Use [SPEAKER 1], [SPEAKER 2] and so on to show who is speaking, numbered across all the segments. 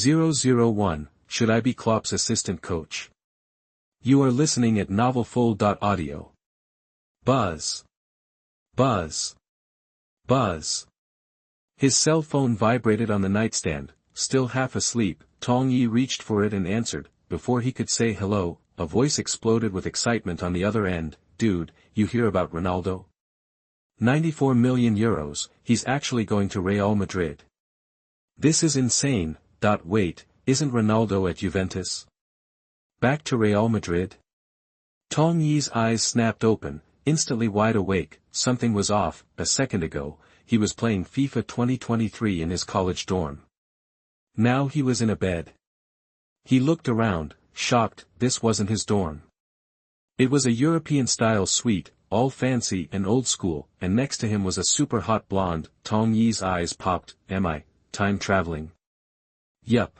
[SPEAKER 1] 001, should I be Klopp's assistant coach? You are listening at novelfull.audio. Buzz. Buzz. Buzz. His cell phone vibrated on the nightstand. Still half asleep, Tong Yi reached for it and answered. Before he could say hello, a voice exploded with excitement on the other end. Dude, you hear about Ronaldo? 94 million euros, he's actually going to Real Madrid. This is insane. Wait, isn't Ronaldo at Juventus? Back to Real Madrid? Tong Yi's eyes snapped open, instantly wide awake. Something was off. A second ago, he was playing FIFA 2023 in his college dorm. Now he was in a bed. He looked around, shocked. This wasn't his dorm. It was a European-style suite, all fancy and old school, and next to him was a super hot blonde. Tong Yi's eyes popped. Am I time traveling? Yup.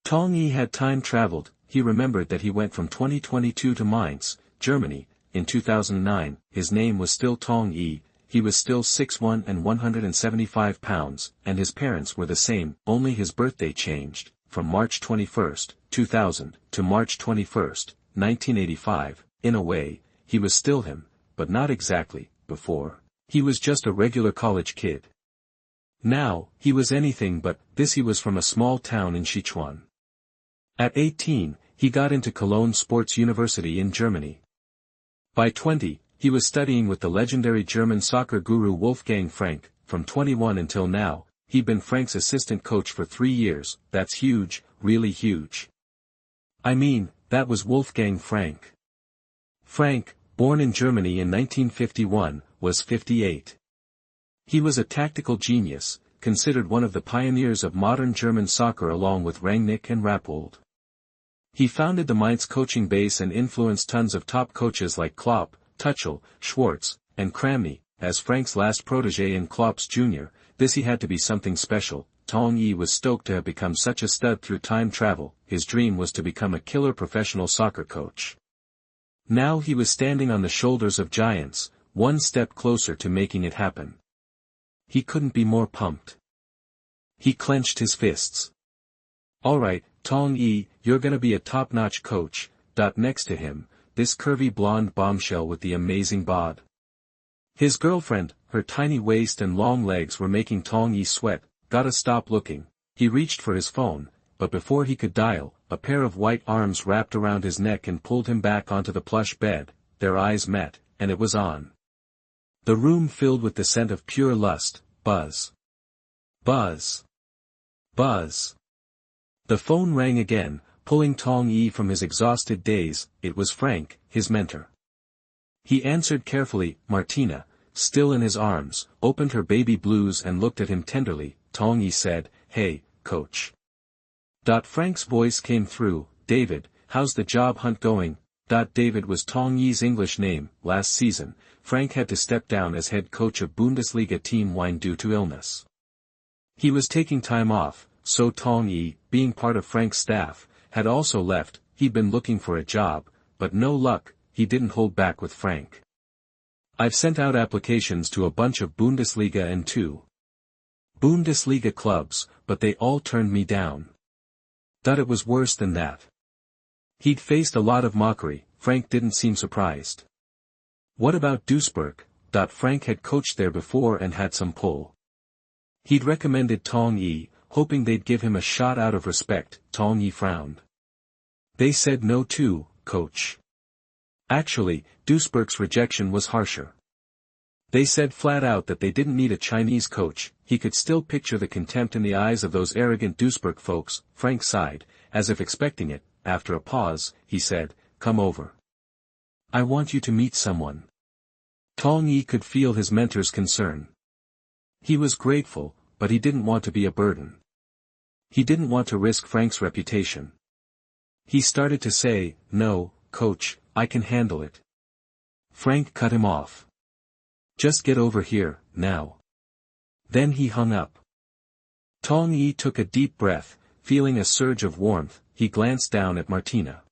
[SPEAKER 1] Tong Yi had time traveled. He remembered that he went from 2022 to Mainz, Germany, in 2009. His name was still Tong Yi, he was still 6'1" and 175 pounds, and his parents were the same, only his birthday changed, from March 21, 2000, to March 21, 1985. In a way, he was still him, but not exactly. Before, he was just a regular college kid. Now, he was anything but. This. He was from a small town in Sichuan. At 18, he got into Cologne Sports University in Germany. By 20, he was studying with the legendary German soccer guru Wolfgang Frank. From 21 until now, he'd been Frank's assistant coach for 3 years. That's huge, really huge. I mean, that was Wolfgang Frank. Frank, born in Germany in 1951, was 58. He was a tactical genius, considered one of the pioneers of modern German soccer along with Rangnick and Rappold. He founded the Mainz coaching base and influenced tons of top coaches like Klopp, Tuchel, Schwartz, and Kramny. As Frank's last protege and Klopp's junior, he had to be something special. Tong Yi was stoked to have become such a stud through time travel. His dream was to become a killer professional soccer coach. Now he was standing on the shoulders of giants, one step closer to making it happen. He couldn't be more pumped. He clenched his fists. Alright, Tong Yi, you're gonna be a top-notch coach. Next to him, this curvy blonde bombshell with the amazing bod. His girlfriend, her tiny waist and long legs were making Tong Yi sweat. Gotta stop looking. He reached for his phone, but before he could dial, a pair of white arms wrapped around his neck and pulled him back onto the plush bed. Their eyes met, and it was on. The room filled with the scent of pure lust. Buzz. Buzz. Buzz. The phone rang again, pulling Tong Yi from his exhausted daze. It was Frank, his mentor. He answered carefully. Martina, still in his arms, opened her baby blues and looked at him tenderly. Tong Yi said, "Hey, coach." Frank's voice came through. "David, how's the job hunt going?" David was Tong Yi's English name. Last season, Frank had to step down as head coach of Bundesliga team Wien due to illness. He was taking time off, so Tong Yi, being part of Frank's staff, had also left. He'd been looking for a job, but no luck. He didn't hold back with Frank. "I've sent out applications to a bunch of Bundesliga and 2 Bundesliga clubs, but they all turned me down." It was worse than that. He'd faced a lot of mockery. Frank didn't seem surprised. What about Duisburg? Frank had coached there before and had some pull. He'd recommended Tong Yi, hoping they'd give him a shot out of respect. Tong Yi frowned. "They said no too, coach." Actually, Duisburg's rejection was harsher. They said flat out that they didn't need a Chinese coach. He could still picture the contempt in the eyes of those arrogant Duisburg folks. Frank sighed, as if expecting it. After a pause, he said, "Come over. I want you to meet someone." Tong Yi could feel his mentor's concern. He was grateful, but he didn't want to be a burden. He didn't want to risk Frank's reputation. He started to say, "No, coach, I can handle it." Frank cut him off. "Just get over here, now." Then he hung up. Tong Yi took a deep breath, feeling a surge of warmth. He glanced down at Martina.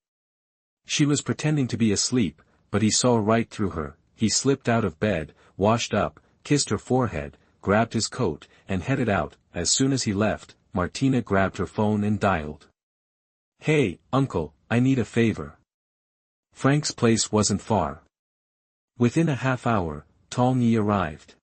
[SPEAKER 1] She was pretending to be asleep, but he saw right through her. He slipped out of bed, washed up, kissed her forehead, grabbed his coat, and headed out. As soon as he left, Martina grabbed her phone and dialed. "Hey, uncle, I need a favor." Frank's place wasn't far. Within a half hour, Tong Yi arrived.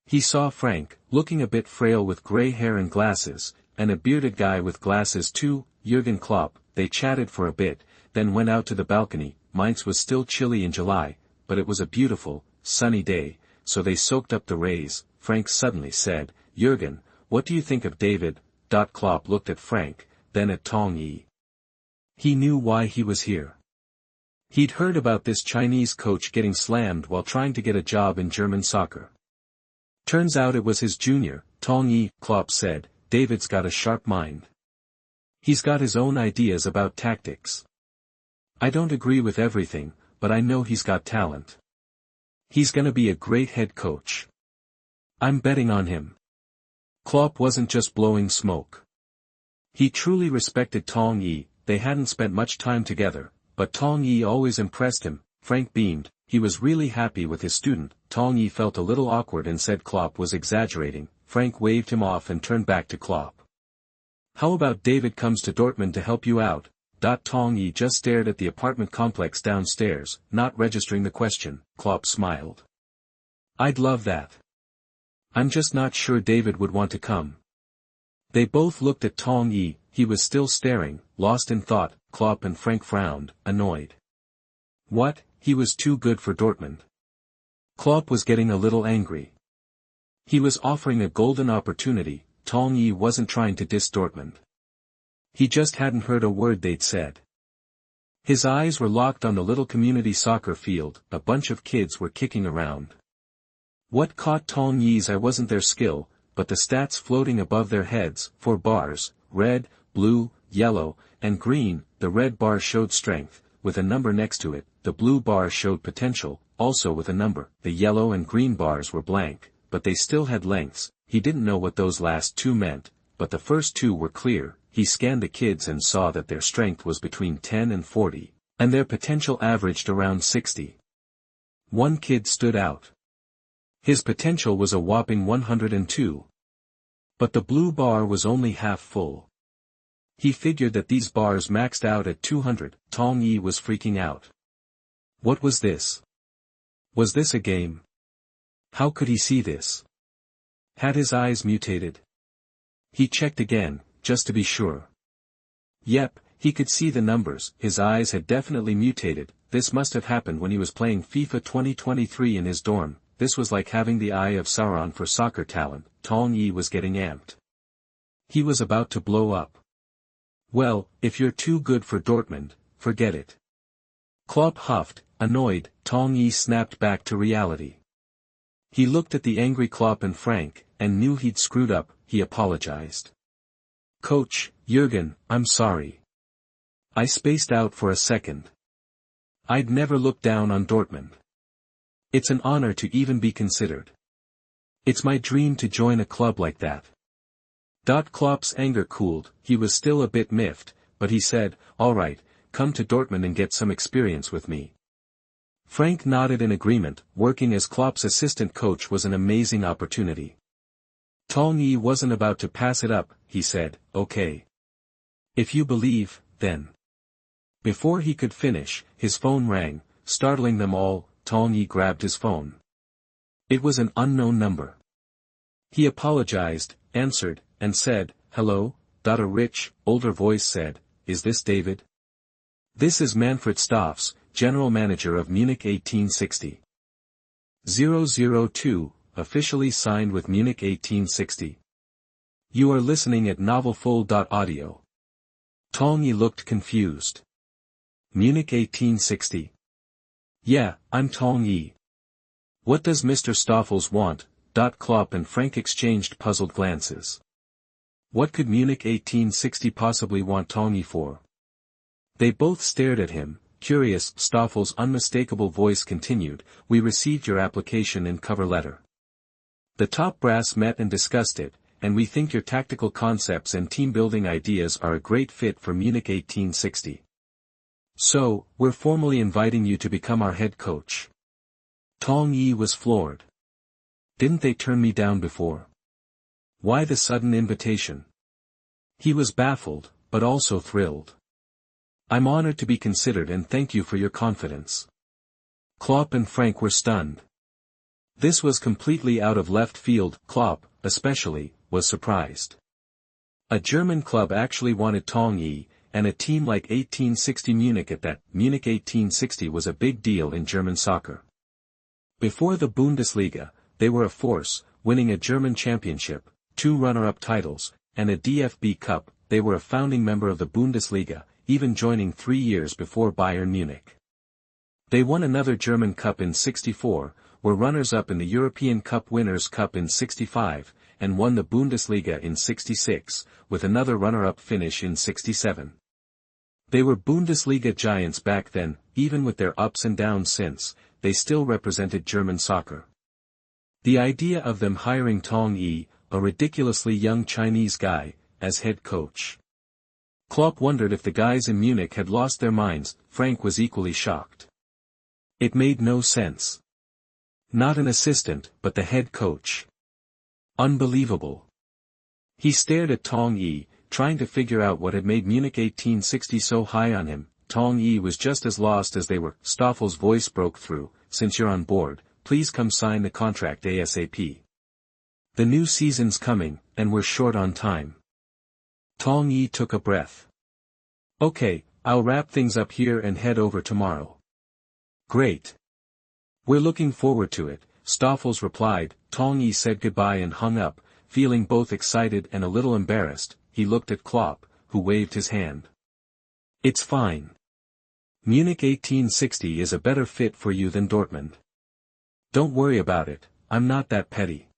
[SPEAKER 1] He saw Frank, looking a bit frail with gray hair and glasses, and a bearded guy with glasses too, Jürgen Klopp. They chatted for a bit, then went out to the balcony. Mainz was still chilly in July, but it was a beautiful, sunny day, so they soaked up the rays. Frank suddenly said, "Jürgen, what do you think of David?" Klopp looked at Frank, then at Tong Yi. He knew why he was here. He'd heard about this Chinese coach getting slammed while trying to get a job in German soccer. Turns out it was his junior, Tong Yi. Klopp said, "David's got a sharp mind. He's got his own ideas about tactics. I don't agree with everything, but I know he's got talent. He's gonna be a great head coach. I'm betting on him." Klopp wasn't just blowing smoke. He truly respected Tong Yi. They hadn't spent much time together, but Tong Yi always impressed him. Frank beamed. He was really happy with his student. Tong Yi felt a little awkward and said Klopp was exaggerating. Frank waved him off and turned back to Klopp. "How about David comes to Dortmund to help you out?" Tong Yi just stared at the apartment complex downstairs, not registering the question. Klopp smiled. "I'd love that. I'm just not sure David would want to come." They both looked at Tong Yi. He was still staring, lost in thought. Klopp and Frank frowned, annoyed. What, he was too good for Dortmund? Klopp was getting a little angry. He was offering a golden opportunity. Tong Yi wasn't trying to diss Dortmund. He just hadn't heard a word they'd said. His eyes were locked on the little community soccer field. A bunch of kids were kicking around. What caught Tong Yi's eye wasn't their skill, but the stats floating above their heads. 4 bars, red, blue, yellow, and green. The red bar showed strength, with a number next to it. The blue bar showed potential, also with a number. The yellow and green bars were blank, but they still had lengths. He didn't know what those last two meant, but the first two were clear. He scanned the kids and saw that their strength was between 10 and 40, and their potential averaged around 60. One kid stood out. His potential was a whopping 102. But the blue bar was only half full. He figured that these bars maxed out at 200. Tong Yi was freaking out. What was this? Was this a game? How could he see this? Had his eyes mutated? He checked again, just to be sure. Yep, he could see the numbers. His eyes had definitely mutated. This must have happened when he was playing FIFA 2023 in his dorm. This was like having the eye of Sauron for soccer talent. Tong Yi was getting amped. He was about to blow up. Well, if you're too good for Dortmund, forget it. Klopp huffed, annoyed. Tong Yi snapped back to reality. He looked at the angry Klopp and Frank, and knew he'd screwed up. He apologized. "Coach, Jürgen, I'm sorry. I spaced out for a second. I'd never look down on Dortmund. It's an honor to even be considered. It's my dream to join a club like that." Klopp's anger cooled. He was still a bit miffed, but he said, "All right, come to Dortmund and get some experience with me." Frank nodded in agreement. Working as Klopp's assistant coach was an amazing opportunity. Tong Yi wasn't about to pass it up. He said, "Okay. If you believe, then." Before he could finish, his phone rang, startling them all. Tong Yi grabbed his phone. It was an unknown number. He apologized, answered, and said, "Hello." A rich, older voice said, "Is this David?" "This is Manfred Stoffs, general manager of Munich 1860. 002, officially signed with Munich 1860. You are listening at NovelsThe. Tong Yi looked confused. Munich 1860. Yeah, I'm Tong Yi. What does Mr. Stoffels want? Klopp and Frank exchanged puzzled glances. What could Munich 1860 possibly want Tong Yi for? They both stared at him, curious. Stoffels' unmistakable voice continued, "We received your application and cover letter. The top brass met and discussed it, and we think your tactical concepts and team-building ideas are a great fit for Munich 1860. So, we're formally inviting you to become our head coach." Tong Yi was floored. Didn't they turn me down before? Why the sudden invitation? He was baffled, but also thrilled. "I'm honored to be considered and thank you for your confidence." Klopp and Frank were stunned. This was completely out of left field. Klopp, especially, was surprised. A German club actually wanted Tong Yi, and a team like 1860 Munich at that. Munich 1860 was a big deal in German soccer. Before the Bundesliga, they were a force, winning a German championship, 2 runner-up titles, and a DFB Cup. They were a founding member of the Bundesliga, even joining 3 years before Bayern Munich. They won another German Cup in '64, were runners-up in the European Cup Winners' Cup in '65, and won the Bundesliga in '66, with another runner-up finish in '67. They were Bundesliga giants back then. Even with their ups and downs since, they still represented German soccer. The idea of them hiring Tong Yi, a ridiculously young Chinese guy, as head coach. Klopp wondered if the guys in Munich had lost their minds. Frank was equally shocked. It made no sense. Not an assistant, but the head coach. Unbelievable. He stared at Tong Yi, trying to figure out what had made Munich 1860 so high on him. Tong Yi was just as lost as they were. Stoffel's voice broke through. "Since you're on board, please come sign the contract ASAP. The new season's coming, and we're short on time." Tong Yi took a breath. "Okay, I'll wrap things up here and head over tomorrow." "Great. We're looking forward to it," Stoffels replied. Tong Yi said goodbye and hung up, feeling both excited and a little embarrassed. He looked at Klopp, who waved his hand. "It's fine. Munich 1860 is a better fit for you than Dortmund. Don't worry about it, I'm not that petty."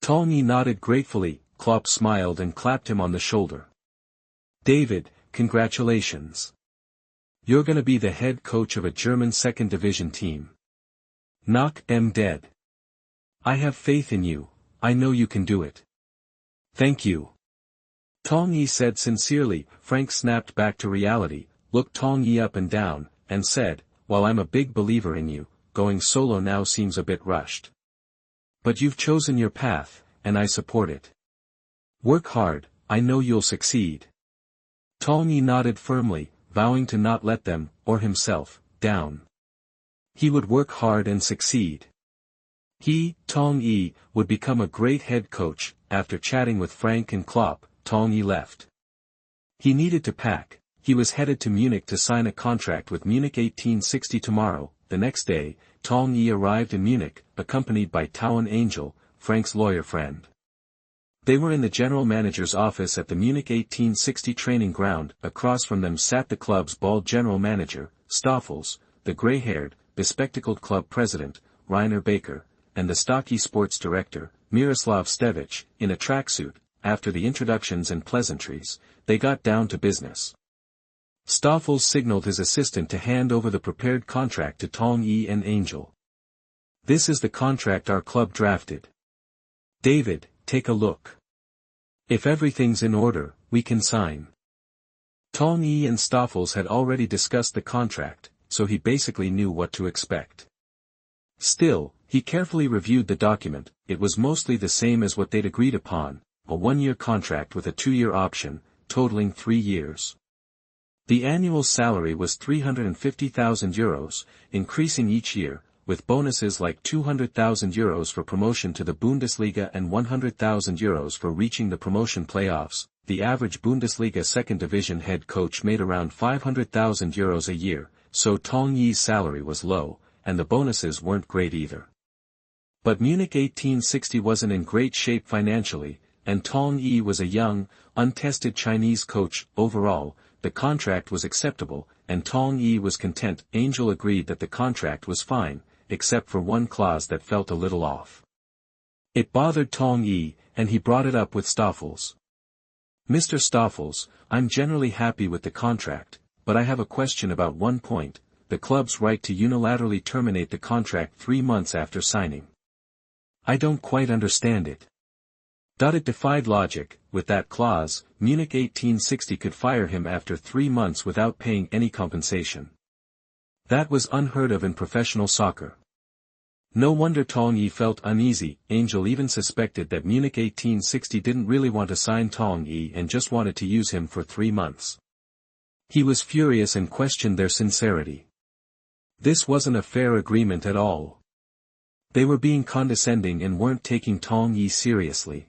[SPEAKER 1] Tong Yi nodded gratefully. Klopp smiled and clapped him on the shoulder. "David, congratulations. You're gonna be the head coach of a German second division team. Knock 'em dead. I have faith in you, I know you can do it." "Thank you." Tong Yi said sincerely. Frank snapped back to reality, looked Tong Yi up and down, and said, "While I'm a big believer in you, going solo now seems a bit rushed. But you've chosen your path, and I support it. Work hard, I know you'll succeed." Tong Yi nodded firmly, vowing to not let them, or himself, down. He would work hard and succeed. He, Tong Yi, would become a great head coach. After chatting with Frank and Klopp, Tong Yi left. He needed to pack. He was headed to Munich to sign a contract with Munich 1860 tomorrow. The next day, Tong Yi arrived in Munich, accompanied by Towen Angel, Frank's lawyer friend. They were in the general manager's office at the Munich 1860 training ground. Across from them sat the club's bald general manager, Stoffels, the grey-haired, bespectacled club president, Rainer Baker, and the stocky sports director, Miroslav Stevich, in a tracksuit. After the introductions and pleasantries, they got down to business. Stoffels signaled his assistant to hand over the prepared contract to Tong Yi and Angel. "This is the contract our club drafted. David, take a look. If everything's in order, we can sign." Tong Yi and Stoffels had already discussed the contract, so he basically knew what to expect. Still, he carefully reviewed the document. It was mostly the same as what they'd agreed upon, a 1-year contract with a 2-year option, totaling 3 years. The annual salary was €350,000, increasing each year, with bonuses like €200,000 for promotion to the Bundesliga and €100,000 for reaching the promotion playoffs. The average Bundesliga second division head coach made around €500,000 a year, so Tong Yi's salary was low, and the bonuses weren't great either. But Munich 1860 wasn't in great shape financially, and Tong Yi was a young, untested Chinese coach. Overall, the contract was acceptable, and Tong Yi was content. Angel agreed that the contract was fine, except for one clause that felt a little off. It bothered Tong Yi, and he brought it up with Stoffels. "Mr. Stoffels, I'm generally happy with the contract, but I have a question about one point, the club's right to unilaterally terminate the contract 3 months after signing. I don't quite understand it. It defied logic. With that clause, Munich 1860 could fire him after 3 months without paying any compensation. That was unheard of in professional soccer. No wonder Tong Yi felt uneasy. Angel even suspected that Munich 1860 didn't really want to sign Tong Yi and just wanted to use him for 3 months. He was furious and questioned their sincerity. This wasn't a fair agreement at all. They were being condescending and weren't taking Tong Yi seriously.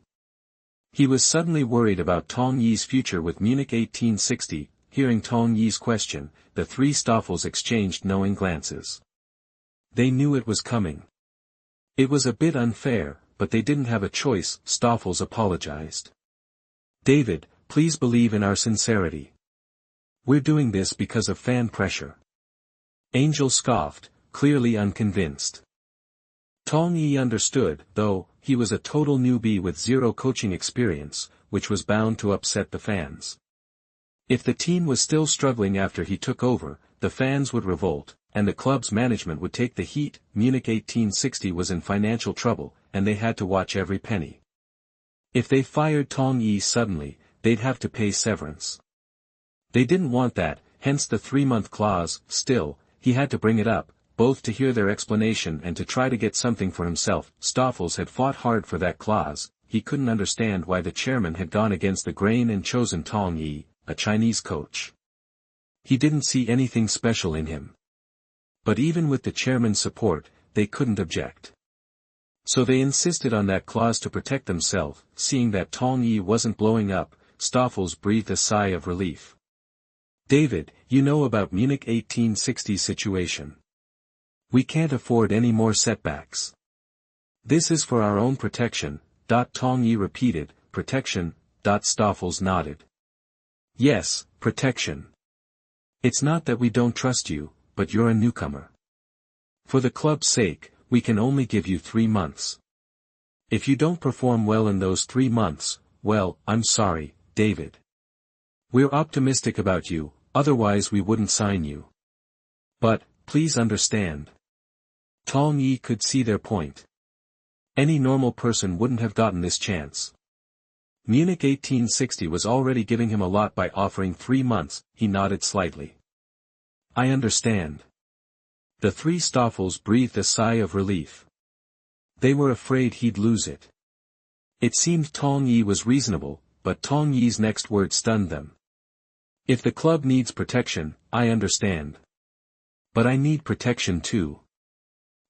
[SPEAKER 1] He was suddenly worried about Tong Yi's future with Munich 1860. Hearing Tong Yi's question, the 3 Stoffels exchanged knowing glances. They knew it was coming. It was a bit unfair, but they didn't have a choice. Stoffels apologized. David, please believe in our sincerity. We're doing this because of fan pressure. Angel scoffed, clearly unconvinced. Tong Yi understood, though, he was a total newbie with 0 coaching experience, which was bound to upset the fans. If the team was still struggling after he took over, the fans would revolt, and the club's management would take the heat. Munich 1860 was in financial trouble, and they had to watch every penny. If they fired Tong Yi suddenly, they'd have to pay severance. They didn't want that, hence the 3-month clause. Still, he had to bring it up, both to hear their explanation and to try to get something for himself. Stoffels had fought hard for that clause. He couldn't understand why the chairman had gone against the grain and chosen Tong Yi, a Chinese coach. He didn't see anything special in him. But even with the chairman's support, they couldn't object. So they insisted on that clause to protect themselves. Seeing that Tong Yi wasn't blowing up, Stoffels breathed a sigh of relief. David, you know about Munich 1860's situation. We can't afford any more setbacks. This is for our own protection. Tong Yi repeated, protection. Stoffels nodded. Yes, protection. It's not that we don't trust you, but you're a newcomer. For the club's sake, we can only give you 3 months. If you don't perform well in those 3 months, well, I'm sorry, David. We're optimistic about you, otherwise we wouldn't sign you. But, please understand. Tong Yi could see their point. Any normal person wouldn't have gotten this chance. Munich 1860 was already giving him a lot by offering 3 months. He nodded slightly. I understand. The 3 Stoffels breathed a sigh of relief. They were afraid he'd lose it. It seemed Tong Yi was reasonable, but Tong Yi's next word stunned them. If the club needs protection, I understand. But I need protection too.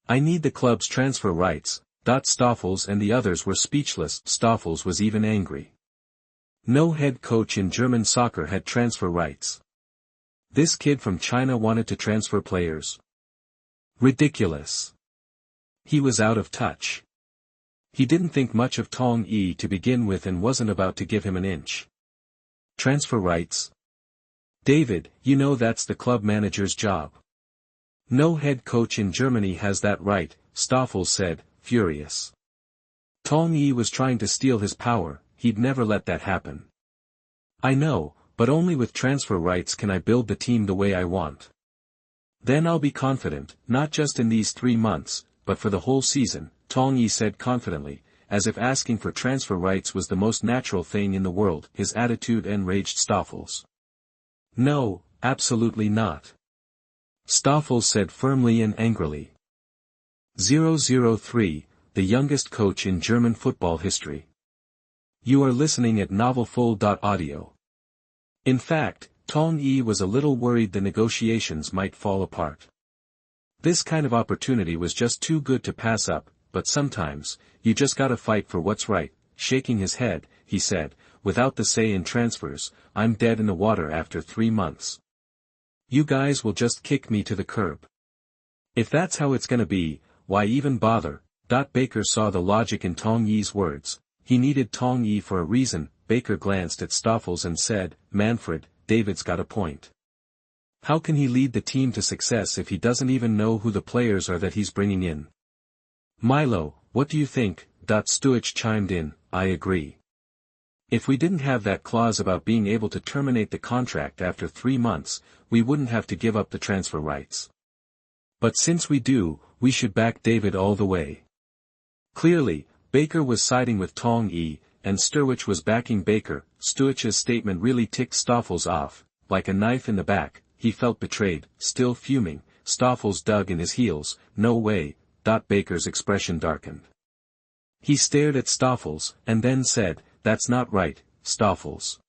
[SPEAKER 1] I need the club's transfer rights. Stoffels and the others were speechless. Stoffels was even angry. No head coach in German soccer had transfer rights. This kid from China wanted to transfer players. Ridiculous. He was out of touch. He didn't think much of Tong Yi to begin with and wasn't about to give him an inch. Transfer rights? David, you know that's the club manager's job. No head coach in Germany has that right, Stoffels said, furious. Tong Yi was trying to steal his power. He'd never let that happen. I know, but only with transfer rights can I build the team the way I want. Then I'll be confident, not just in these 3 months, but for the whole season, Tong Yi said confidently, as if asking for transfer rights was the most natural thing in the world. His attitude enraged Stoffels. No, absolutely not. Stoffels said firmly and angrily. 003, the youngest coach in German football history. You are listening at NovelsThe. In fact, Tong Yi was a little worried the negotiations might fall apart. This kind of opportunity was just too good to pass up, but sometimes, you just gotta fight for what's right. Shaking his head, he said, without the say in transfers, I'm dead in the water after 3 months. You guys will just kick me to the curb. If that's how it's gonna be, why even bother? Baker saw the logic in Tong Yi's words. He needed Tong Yi for a reason. Baker glanced at Stoffels and said, Manfred, David's got a point. How can he lead the team to success if he doesn't even know who the players are that he's bringing in? Milo, what do you think? Stuich chimed in, I agree. If we didn't have that clause about being able to terminate the contract after 3 months, we wouldn't have to give up the transfer rights. But since we do, we should back David all the way. Clearly, Baker was siding with Tong Yi, and Stuich was backing Baker. Stuich's statement really ticked Stoffels off. Like a knife in the back, he felt betrayed. Still fuming, Stoffels dug in his heels. No way, Baker's expression darkened. He stared at Stoffels, and then said, "That's not right, Stoffels."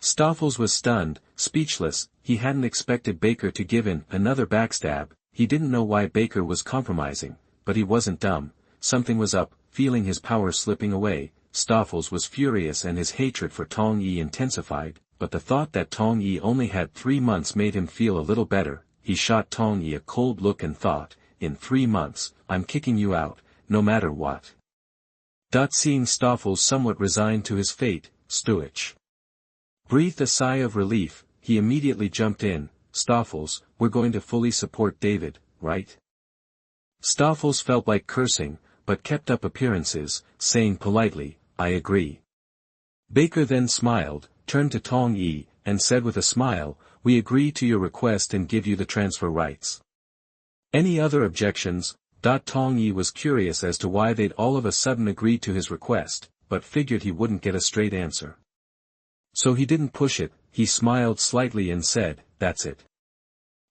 [SPEAKER 1] Stoffels was stunned, speechless. He hadn't expected Baker to give in another backstab. He didn't know why Baker was compromising, but he wasn't dumb. Something was up. Feeling his power slipping away, Stoffels was furious and his hatred for Tong Yi intensified, but the thought that Tong Yi only had 3 months made him feel a little better. He shot Tong Yi a cold look and thought, "In 3 months, I'm kicking you out, no matter what." Seeing Stoffels somewhat resigned to his fate, Stuich breathed a sigh of relief. He immediately jumped in. "Stoffels, we're going to fully support David, right?" Stoffels felt like cursing, but kept up appearances, saying politely, "I agree." Baker then smiled, turned to Tong Yi, and said with a smile, "We agree to your request and give you the transfer rights." Any other objections? Tong Yi was curious as to why they'd all of a sudden agreed to his request, but figured he wouldn't get a straight answer. So he didn't push it. He smiled slightly and said, "That's it."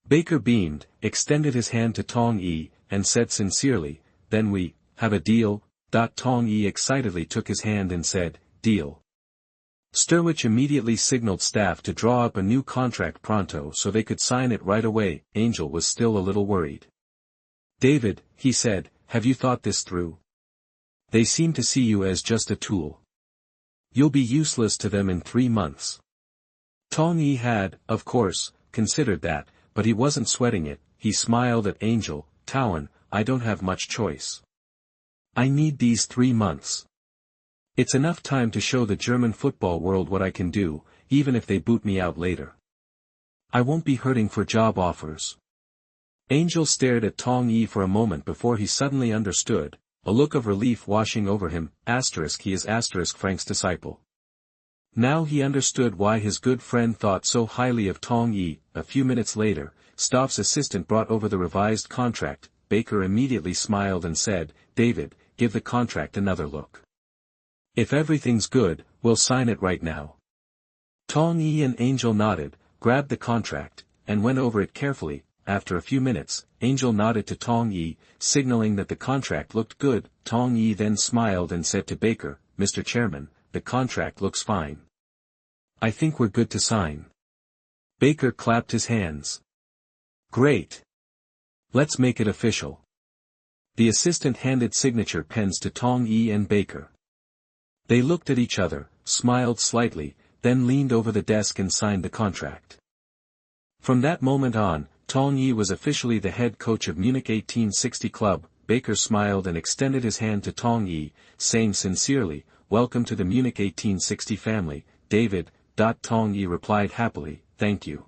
[SPEAKER 1] Baker beamed, extended his hand to Tong Yi, and said sincerely, "Then we have a deal?" Tong Yi excitedly took his hand and said, "Deal." Stuich immediately signaled staff to draw up a new contract pronto so they could sign it right away. Angel was still a little worried. "David," he said, "have you thought this through? They seem to see you as just a tool. You'll be useless to them in 3 months." Tong Yi had, of course, considered that, but he wasn't sweating it. He smiled at Angel. "Towan, I don't have much choice. I need these 3 months. It's enough time to show the German football world what I can do, even if they boot me out later. I won't be hurting for job offers." Angel stared at Tong Yi for a moment before he suddenly understood, a look of relief washing over him. He is Frank's disciple. Now he understood why his good friend thought so highly of Tong Yi. A few minutes later, Stoff's assistant brought over the revised contract. Baker immediately smiled and said, "David, give the contract another look. If everything's good, we'll sign it right now." Tong Yi and Angel nodded, grabbed the contract, and went over it carefully. After a few minutes, Angel nodded to Tong Yi, signaling that the contract looked good. Tong Yi then smiled and said to Baker, "Mr. Chairman, the contract looks fine. I think we're good to sign." Baker clapped his hands. "Great. Let's make it official." The assistant handed signature pens to Tong Yi and Baker. They looked at each other, smiled slightly, then leaned over the desk and signed the contract. From that moment on, Tong Yi was officially the head coach of Munich 1860 club. Baker smiled and extended his hand to Tong Yi, saying sincerely, "Welcome to the Munich 1860 family, David." Tong Yi replied happily, "Thank you.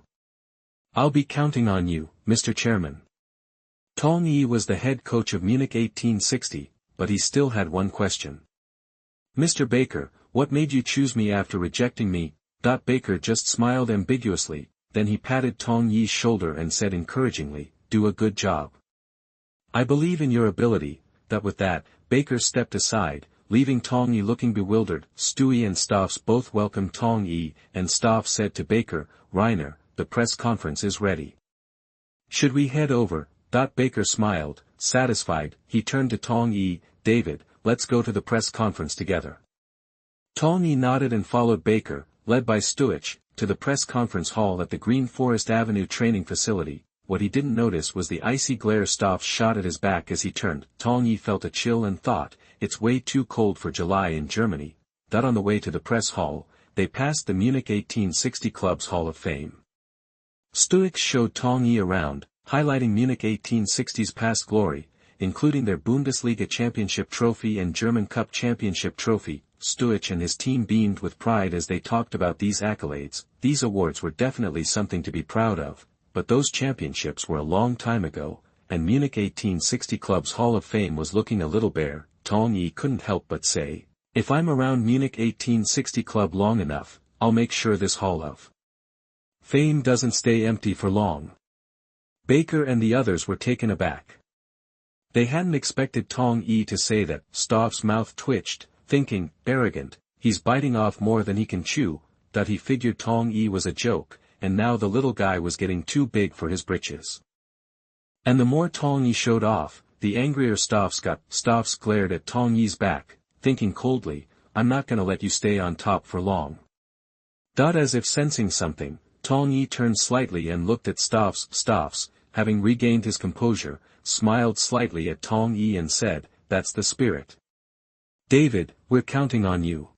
[SPEAKER 1] I'll be counting on you, Mr. Chairman." Tong Yi was the head coach of Munich 1860, but he still had one question. "Mr. Baker, what made you choose me after rejecting me?" Baker just smiled ambiguously, then he patted Tong Yi's shoulder and said encouragingly, "Do a good job. I believe in your ability." With that, Baker stepped aside, leaving Tong Yi looking bewildered. Stewie and Stoffs both welcomed Tong Yi, and Stoff said to Baker, "Reiner, the press conference is ready. Should we head over?" Baker smiled, satisfied. He turned to Tong Yi, "David, let's go to the press conference together." Tong Yi nodded and followed Baker, led by Stuich, to the press conference hall at the Green Forest Avenue training facility. What he didn't notice was the icy glare Stoff shot at his back as he turned. Tong Yi felt a chill and thought, "It's way too cold for July in Germany." On the way to the press hall, they passed the Munich 1860 Club's Hall of Fame. Stuich showed Tong Yi around, highlighting Munich 1860's past glory, including their Bundesliga championship trophy and German Cup championship trophy. Stuich and his team beamed with pride as they talked about these accolades. These awards were definitely something to be proud of, but those championships were a long time ago, and Munich 1860 Club's Hall of Fame was looking a little bare. Tong Yi couldn't help but say, "If I'm around Munich 1860 Club long enough, I'll make sure this Hall of Fame doesn't stay empty for long." Baker and the others were taken aback. They hadn't expected Tong Yi to say that. Stoff's mouth twitched, thinking, "Arrogant, he's biting off more than he can chew." He figured Tong Yi was a joke, and now the little guy was getting too big for his britches. And the more Tong Yi showed off, the angrier Stoffs got. Stoffs glared at Tong Yi's back, thinking coldly, I'm not gonna let you stay on top for long. As if sensing something, Tong Yi turned slightly and looked at Stoffs. Stoffs, having regained his composure, smiled slightly at Tong Yi and said, that's the spirit. David, we're counting on you.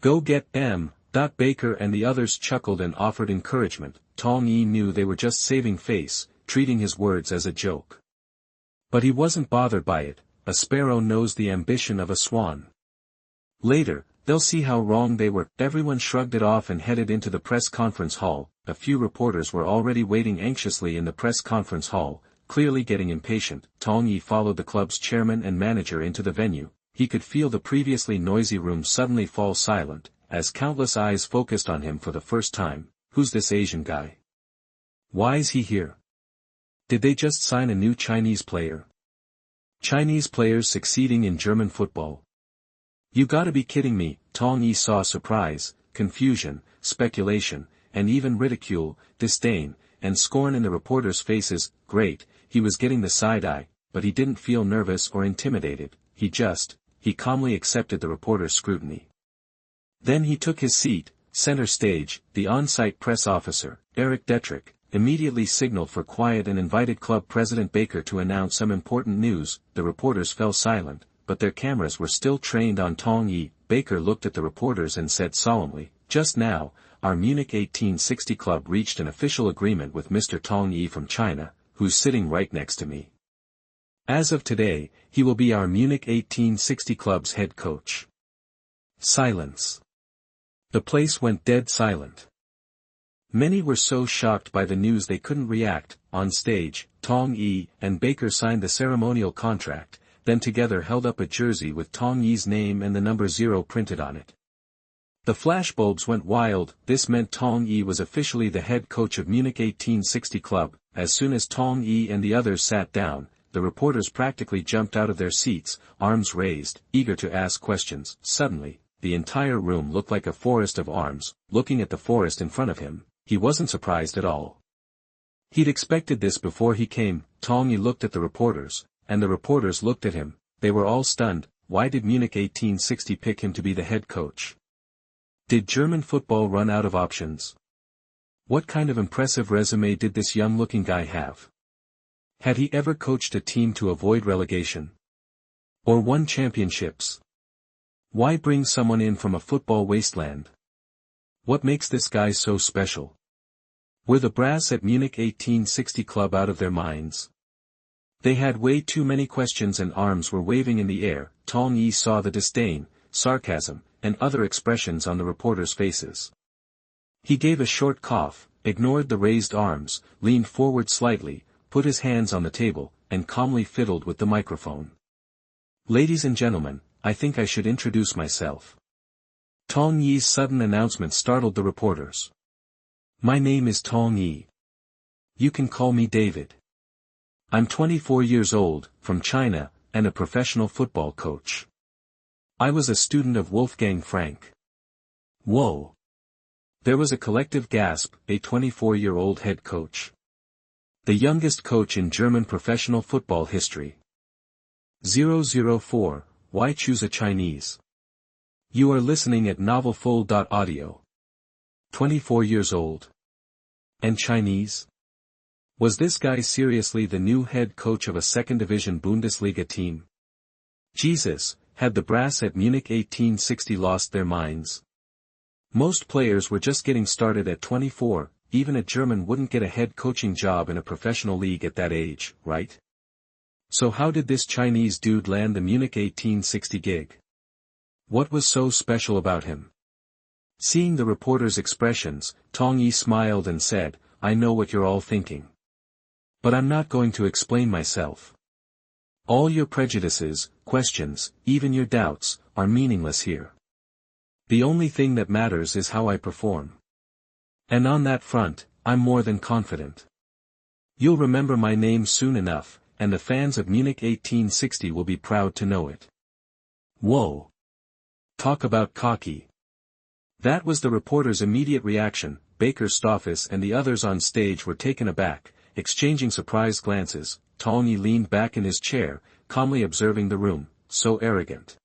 [SPEAKER 1] Go get M. Baker and the others chuckled and offered encouragement. Tong Yi knew they were just saving face, treating his words as a joke. But he wasn't bothered by it. A sparrow knows the ambition of a swan. Later, they'll see how wrong they were. Everyone shrugged it off and headed into the press conference hall. A few reporters were already waiting anxiously in the press conference hall, clearly getting impatient. Tong Yi followed the club's chairman and manager into the venue. He could feel the previously noisy room suddenly fall silent, as countless eyes focused on him for the first time. Who's this Asian guy? Why's he here? Did they just sign a new Chinese player? Chinese players succeeding in German football? You gotta be kidding me. Tong Yi saw surprise, confusion, speculation, and even ridicule, disdain, and scorn in the reporters' faces. Great, he was getting the side-eye, but he didn't feel nervous or intimidated. He calmly accepted the reporter's scrutiny. Then he took his seat. Center stage, the on-site press officer, Eric Detrick, immediately signaled for quiet and invited club president Baker to announce some important news. The reporters fell silent, but their cameras were still trained on Tong Yi. Baker looked at the reporters and said solemnly, just now, our Munich 1860 club reached an official agreement with Mr. Tong Yi from China, who's sitting right next to me. As of today, he will be our Munich 1860 club's head coach. Silence. The place went dead silent. Many were so shocked by the news they couldn't react. On stage, Tong Yi and Baker signed the ceremonial contract, then together held up a jersey with Tong Yi's name and the number 0 printed on it. The flashbulbs went wild. This meant Tong Yi was officially the head coach of Munich 1860 club. As soon as Tong Yi and the others sat down, the reporters practically jumped out of their seats, arms raised, eager to ask questions. Suddenly, the entire room looked like a forest of arms. Looking at the forest in front of him, he wasn't surprised at all. He'd expected this before he came. Tong Yi looked at the reporters, and the reporters looked at him. They were all stunned. Why did Munich 1860 pick him to be the head coach? Did German football run out of options? What kind of impressive resume did this young-looking guy have? Had he ever coached a team to avoid relegation? Or won championships? Why bring someone in from a football wasteland? What makes this guy so special? Were the brass at Munich 1860 club out of their minds? They had way too many questions and arms were waving in the air. Tong Yi saw the disdain, sarcasm, and other expressions on the reporters' faces. He gave a short cough, ignored the raised arms, leaned forward slightly, put his hands on the table, and calmly fiddled with the microphone. Ladies and gentlemen, I think I should introduce myself. Tong Yi's sudden announcement startled the reporters. My name is Tong Yi. You can call me David. I'm 24 years old, from China, and a professional football coach. I was a student of Wolfgang Frank. Whoa. There was a collective gasp. A 24-year-old head coach. The youngest coach in German professional football history. 004, why choose a Chinese? You are listening at NovelsThe. 24 years old. And Chinese? Was this guy seriously the new head coach of a second-division Bundesliga team? Jesus, had the brass at Munich 1860 lost their minds? Most players were just getting started at 24, even a German wouldn't get a head coaching job in a professional league at that age, right? So how did this Chinese dude land the Munich 1860 gig? What was so special about him? Seeing the reporters' expressions, Tong Yi smiled and said, I know what you're all thinking. But I'm not going to explain myself. All your prejudices, questions, even your doubts, are meaningless here. The only thing that matters is how I perform. And on that front, I'm more than confident. You'll remember my name soon enough, and the fans of Munich 1860 will be proud to know it. Whoa. Talk about cocky. That was the reporter's immediate reaction. Baker, Stoffis and the others on stage were taken aback, exchanging surprised glances. Tong Yi leaned back in his chair, calmly observing the room, so arrogant.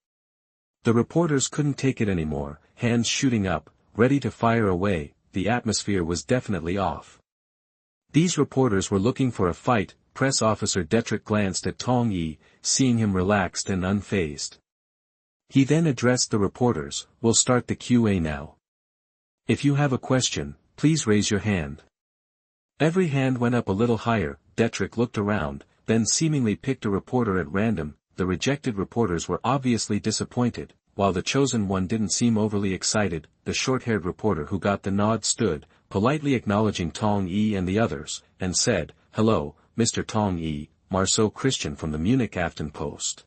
[SPEAKER 1] The reporters couldn't take it anymore, hands shooting up, ready to fire away. The atmosphere was definitely off. These reporters were looking for a fight. Press officer Detrick glanced at Tong Yi, seeing him relaxed and unfazed. He then addressed the reporters, "We'll start the Q&A now. If you have a question, please raise your hand." Every hand went up a little higher. Detrick looked around, then seemingly picked a reporter at random. The rejected reporters were obviously disappointed, while the chosen one didn't seem overly excited. The short-haired reporter who got the nod stood, politely acknowledging Tong Yi and the others, and said, "Hello, Mr. Tong Yi, Marceau Christian from the Munich Aftenpost.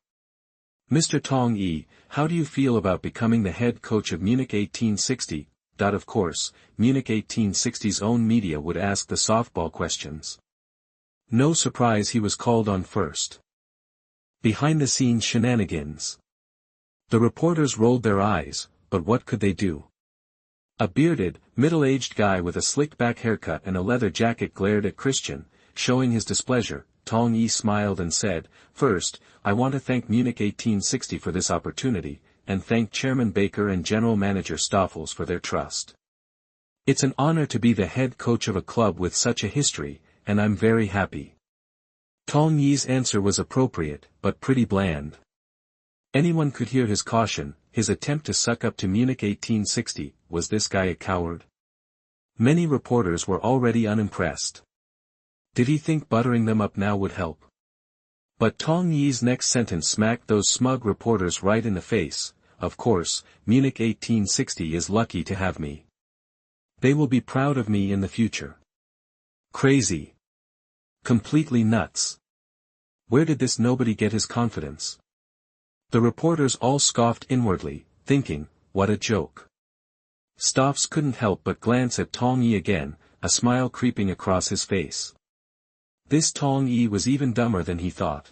[SPEAKER 1] Mr. Tong Yi, how do you feel about becoming the head coach of Munich 1860? Of course, Munich 1860's own media would ask the softball questions. No surprise he was called on first. Behind-the-scenes shenanigans. The reporters rolled their eyes, but what could they do? A bearded, middle-aged guy with a slicked-back haircut and a leather jacket glared at Christian, showing his displeasure. Tong Yi smiled and said, "First, I want to thank Munich 1860 for this opportunity, and thank Chairman Baker and General Manager Stoffels for their trust. It's an honor to be the head coach of a club with such a history, and I'm very happy." Tong Yi's answer was appropriate, but pretty bland. Anyone could hear his caution, his attempt to suck up to Munich 1860. Was this guy a coward? Many reporters were already unimpressed. Did he think buttering them up now would help? But Tong Yi's next sentence smacked those smug reporters right in the face. "Of course, Munich 1860 is lucky to have me. They will be proud of me in the future." Crazy. Completely nuts. Where did this nobody get his confidence? The reporters all scoffed inwardly, thinking, what a joke. Stoffels couldn't help but glance at Tong Yi again, a smile creeping across his face. This Tong Yi was even dumber than he thought.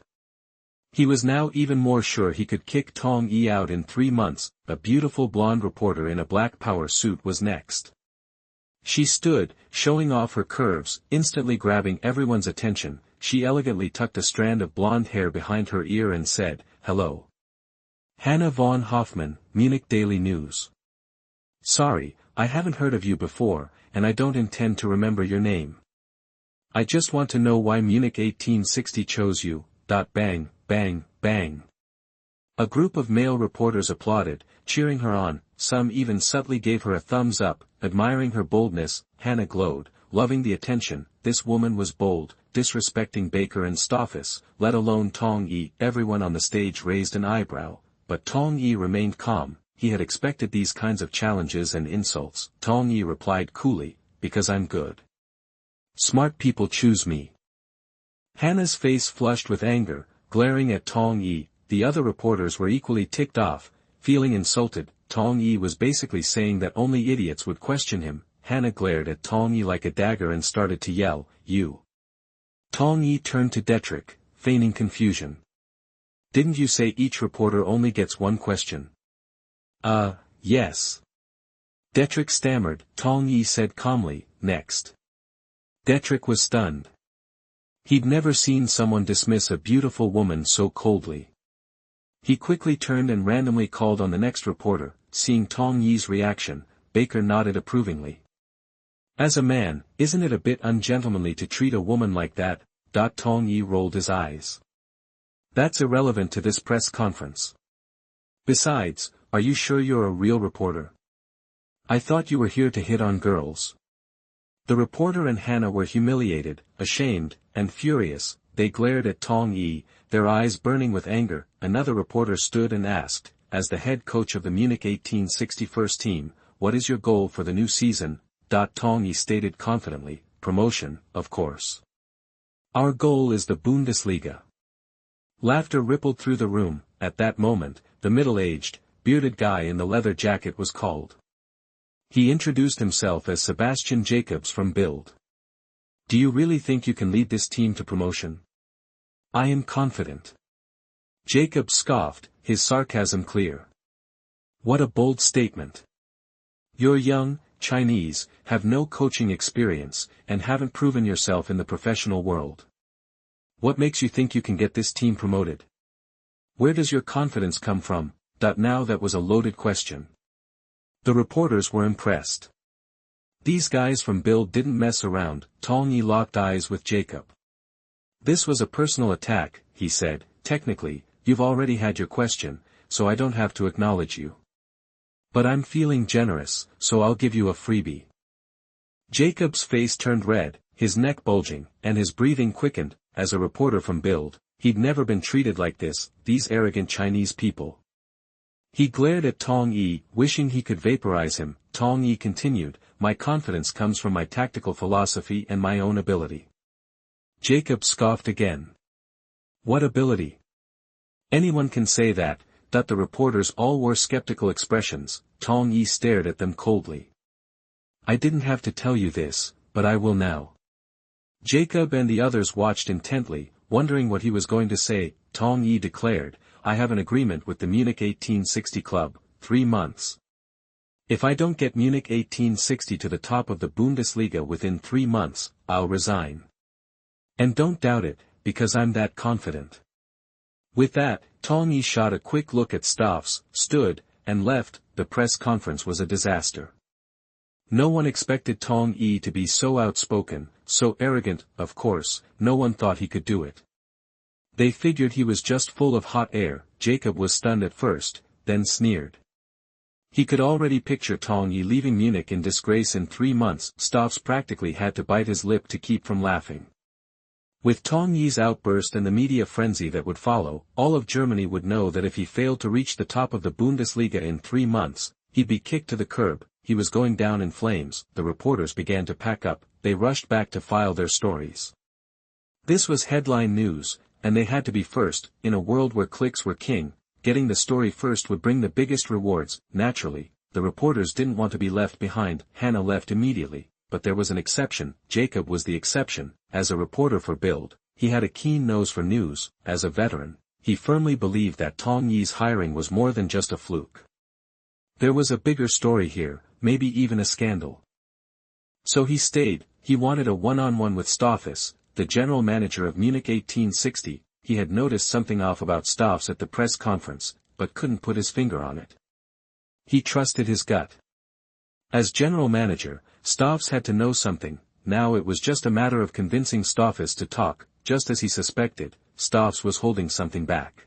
[SPEAKER 1] He was now even more sure he could kick Tong Yi out in 3 months. A beautiful blonde reporter in a black power suit was next. She stood, showing off her curves, instantly grabbing everyone's attention. She elegantly tucked a strand of blonde hair behind her ear and said, "Hello. Hannah von Hoffmann, Munich Daily News. Sorry, I haven't heard of you before, and I don't intend to remember your name. I just want to know why Munich 1860 chose you." Bang, bang, bang. A group of male reporters applauded, cheering her on. Some even subtly gave her a thumbs up, admiring her boldness. Hannah glowed, loving the attention. This woman was bold, disrespecting Baker and Stoffels, let alone Tong Yi. Everyone on the stage raised an eyebrow, but Tong Yi remained calm. He had expected these kinds of challenges and insults. Tong Yi replied coolly, "Because I'm good. Smart people choose me." Hannah's face flushed with anger, glaring at Tong Yi. The other reporters were equally ticked off, feeling insulted. Tong Yi was basically saying that only idiots would question him. Hannah glared at Tong Yi like a dagger and started to yell, "You." Tong Yi turned to Detrick, feigning confusion. "Didn't you say each reporter only gets one question?" Yes. Detrick stammered. Tong Yi said calmly, "Next." Detrick was stunned. He'd never seen someone dismiss a beautiful woman so coldly. He quickly turned and randomly called on the next reporter. Seeing Tong Yi's reaction, Baker nodded approvingly. "As a man, isn't it a bit ungentlemanly to treat a woman like that?" Tong Yi rolled his eyes. "That's irrelevant to this press conference. Besides, are you sure you're a real reporter? I thought you were here to hit on girls." The reporter and Hannah were humiliated, ashamed, and furious. They glared at Tong Yi, their eyes burning with anger. Another reporter stood and asked, "As the head coach of the Munich 1860 first team, what is your goal for the new season?" Tong Yi stated confidently, "Promotion, of course. Our goal is the Bundesliga." Laughter rippled through the room. At that moment, the middle-aged, bearded guy in the leather jacket was called. He introduced himself as Sebastian Jacobs from Bild. "Do you really think you can lead this team to promotion?" "I am confident." Jacobs scoffed, his sarcasm clear. "What a bold statement. You're young, Chinese, have no coaching experience, and haven't proven yourself in the professional world. What makes you think you can get this team promoted? Where does your confidence come from? Now that was a loaded question. The reporters were impressed. These guys from Bild didn't mess around. Tong Yi locked eyes with Jacob. This was a personal attack, he said. Technically, you've already had your question, so I don't have to acknowledge you. But I'm feeling generous, so I'll give you a freebie. Jacob's face turned red, his neck bulging, and his breathing quickened. As a reporter from Bild, he'd never been treated like this, these arrogant Chinese people. He glared at Tong Yi, wishing he could vaporize him. Tong Yi continued, my confidence comes from my tactical philosophy and my own ability. Jacob scoffed again. What ability? Anyone can say that. The reporters all wore skeptical expressions. Tong Yi stared at them coldly. I didn't have to tell you this, but I will now. Jacob and the others watched intently, wondering what he was going to say. Tong Yi declared, I have an agreement with the Munich 1860 club, 3 months. If I don't get Munich 1860 to the top of the Bundesliga within 3 months, I'll resign. And don't doubt it, because I'm that confident. With that, Tong Yi shot a quick look at Stoffs, stood, and left. The press conference was a disaster. No one expected Tong Yi to be so outspoken, so arrogant. Of course, no one thought he could do it. They figured he was just full of hot air. Jacob was stunned at first, then sneered. He could already picture Tong Yi leaving Munich in disgrace in 3 months. Stoffs practically had to bite his lip to keep from laughing. With Tong Yi's outburst and the media frenzy that would follow, all of Germany would know that if he failed to reach the top of the Bundesliga in 3 months, he'd be kicked to the curb. He was going down in flames. The reporters began to pack up. They rushed back to file their stories. This was headline news, and they had to be first. In a world where clicks were king, getting the story first would bring the biggest rewards. Naturally, the reporters didn't want to be left behind. Hannah left immediately, but there was an exception. Jacob was the exception. As a reporter for Bild, he had a keen nose for news. As a veteran, he firmly believed that Tong Yi's hiring was more than just a fluke. There was a bigger story here, maybe even a scandal. So he stayed. He wanted a one-on-one with Stoffs, the general manager of Munich 1860. He had noticed something off about Stoffs at the press conference, but couldn't put his finger on it. He trusted his gut. As general manager, Stoffs had to know something. Now it was just a matter of convincing Stoffs to talk. Just as he suspected, Stoffs was holding something back.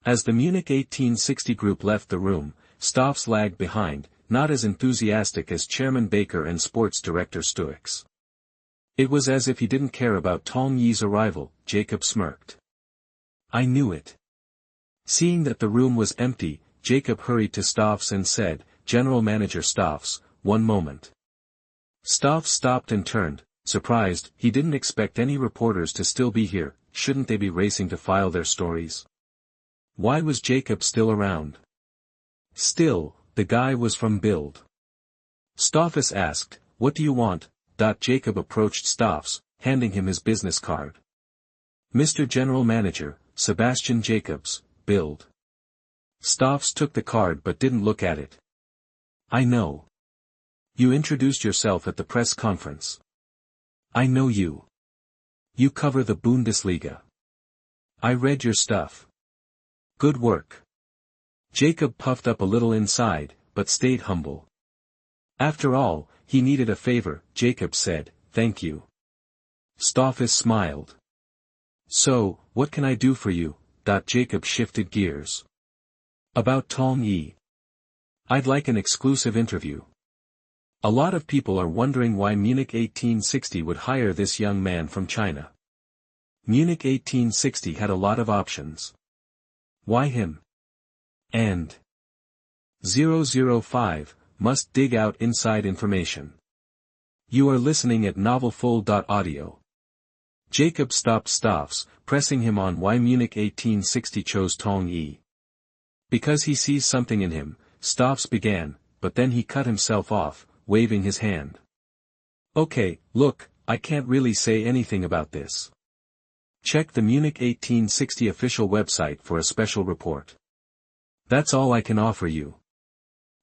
[SPEAKER 1] As the Munich 1860 group left the room, Stoffs lagged behind, not as enthusiastic as Chairman Baker and Sports Director Stuix. It was as if he didn't care about Tong Yi's arrival. Jacob smirked. I knew it. Seeing that the room was empty, Jacob hurried to Stoffs and said, General Manager Stoffs, 1 moment. Stoffs stopped and turned, surprised. He didn't expect any reporters to still be here. Shouldn't they be racing to file their stories? Why was Jacob still around? Still, the guy was from Bild. Stoffs asked, what do you want? Jacob approached Stoffs, handing him his business card. Mr. General Manager, Sebastian Jacobs, Bild. Stoffs took the card but didn't look at it. I know. You introduced yourself at the press conference. I know you. You cover the Bundesliga. I read your stuff. Good work. Jacob puffed up a little inside, but stayed humble. After all, he needed a favor. Jacob said, thank you. Stoffs smiled. So, what can I do for you? Jacob shifted gears. About Tong Yi. I'd like an exclusive interview. A lot of people are wondering why Munich 1860 would hire this young man from China. Munich 1860 had a lot of options. Why him? And 005, must dig out inside information. You are listening at NovelsThe. Jacob stopped Stoffs, pressing him on why Munich 1860 chose Tong Yi. Because he sees something in him, Stoffs began, but then he cut himself off, waving his hand. Okay, look, I can't really say anything about this. Check the Munich 1860 official website for a special report. That's all I can offer you.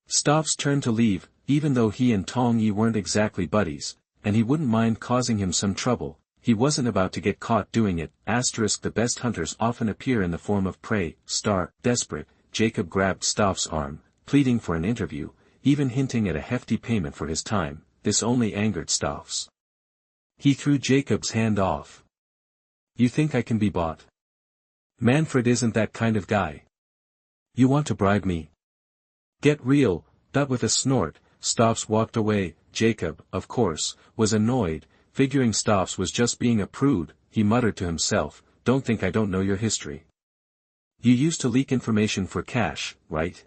[SPEAKER 1] Stoffs turned to leave, even though he and Tong Yi weren't exactly buddies, and he wouldn't mind causing him some trouble. he wasn't about to get caught doing it. Asterisk the best hunters often appear in the form of prey. Desperate, Jacob grabbed Staff's arm, pleading for an interview, even hinting at a hefty payment for his time. This only angered Staff's. He threw Jacob's hand off. You think I can be bought? Manfred isn't that kind of guy. You want to bribe me? Get real. With a snort, Staffs walked away. Jacob, of course, was annoyed, figuring Staffs was just being a prude. He muttered to himself, don't think I don't know your history. You used to leak information for cash, right?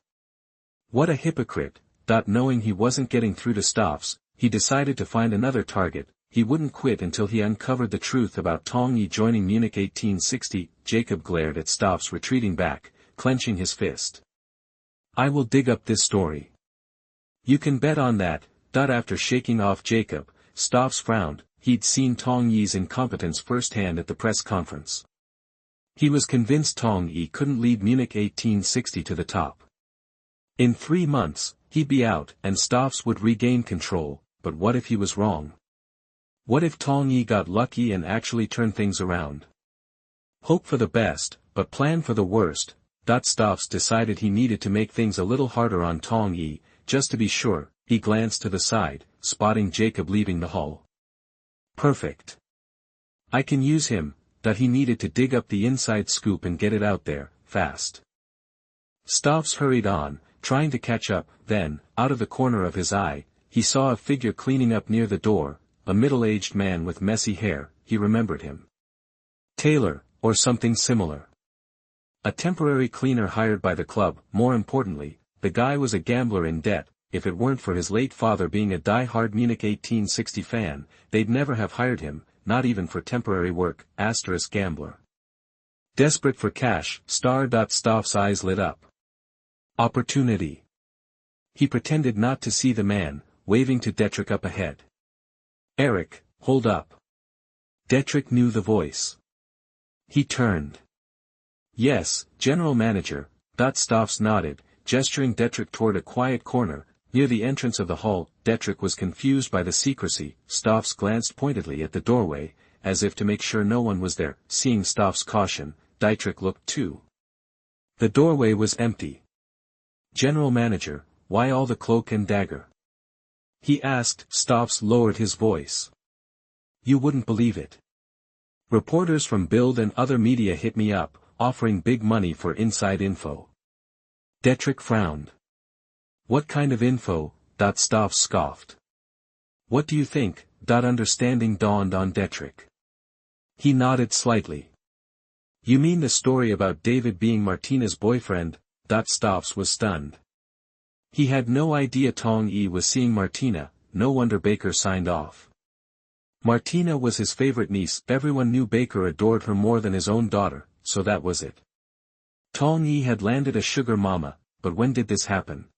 [SPEAKER 1] What a hypocrite. Knowing he wasn't getting through to Staffs, he decided to find another target. He wouldn't quit until he uncovered the truth about Tong Yi joining Munich 1860. Jacob glared at Staffs, retreating back, clenching his fist. I will dig up this story. You can bet on that. After shaking off Jacob, Staffs frowned. He'd seen Tong Yi's incompetence firsthand at the press conference. He was convinced Tong Yi couldn't lead Munich 1860 to the top. In 3 months, he'd be out, and Staffs would regain control. But what if he was wrong? What if Tong Yi got lucky and actually turned things around? Hope for the best, but plan for the worst. Staffs decided he needed to make things a little harder on Tong Yi, just to be sure. He glanced to the side, spotting Jacob leaving the hall. Perfect. I can use him. He needed to dig up the inside scoop and get it out there, fast. Staffs hurried on, trying to catch up. Then, out of the corner of his eye, he saw a figure cleaning up near the door, a middle-aged man with messy hair. He remembered him. Taylor, or something similar. A temporary cleaner hired by the club. More importantly, the guy was a gambler in debt. If it weren't for his late father being a die-hard Munich 1860 fan, they'd never have hired him, not even for temporary work. Gambler. Desperate for cash. Staff's eyes lit up. Opportunity. He pretended not to see the man, waving to Detrick up ahead. Eric, hold up. Detrick knew the voice. He turned. Yes, General Manager. Staffs nodded, gesturing Detrick toward a quiet corner, near the entrance of the hall. Detrick was confused by the secrecy. Staffs glanced pointedly at the doorway, as if to make sure no one was there. Seeing Staffs' caution, Detrick looked too. The doorway was empty. General Manager, why all the cloak and dagger? He asked. Staffs lowered his voice. You wouldn't believe it. Reporters from Bild and other media hit me up, offering big money for inside info. Detrick frowned. What kind of info? Staffs scoffed. What do you think? Understanding dawned on Detrick. He nodded slightly. You mean the story about David being Martina's boyfriend? Staffs was stunned. He had no idea Tong Yi was seeing Martina. No wonder Baker signed off. Martina was his favorite niece. Everyone knew Baker adored her more than his own daughter, so that was it. Tong Yi had landed a sugar mama, but when did this happen?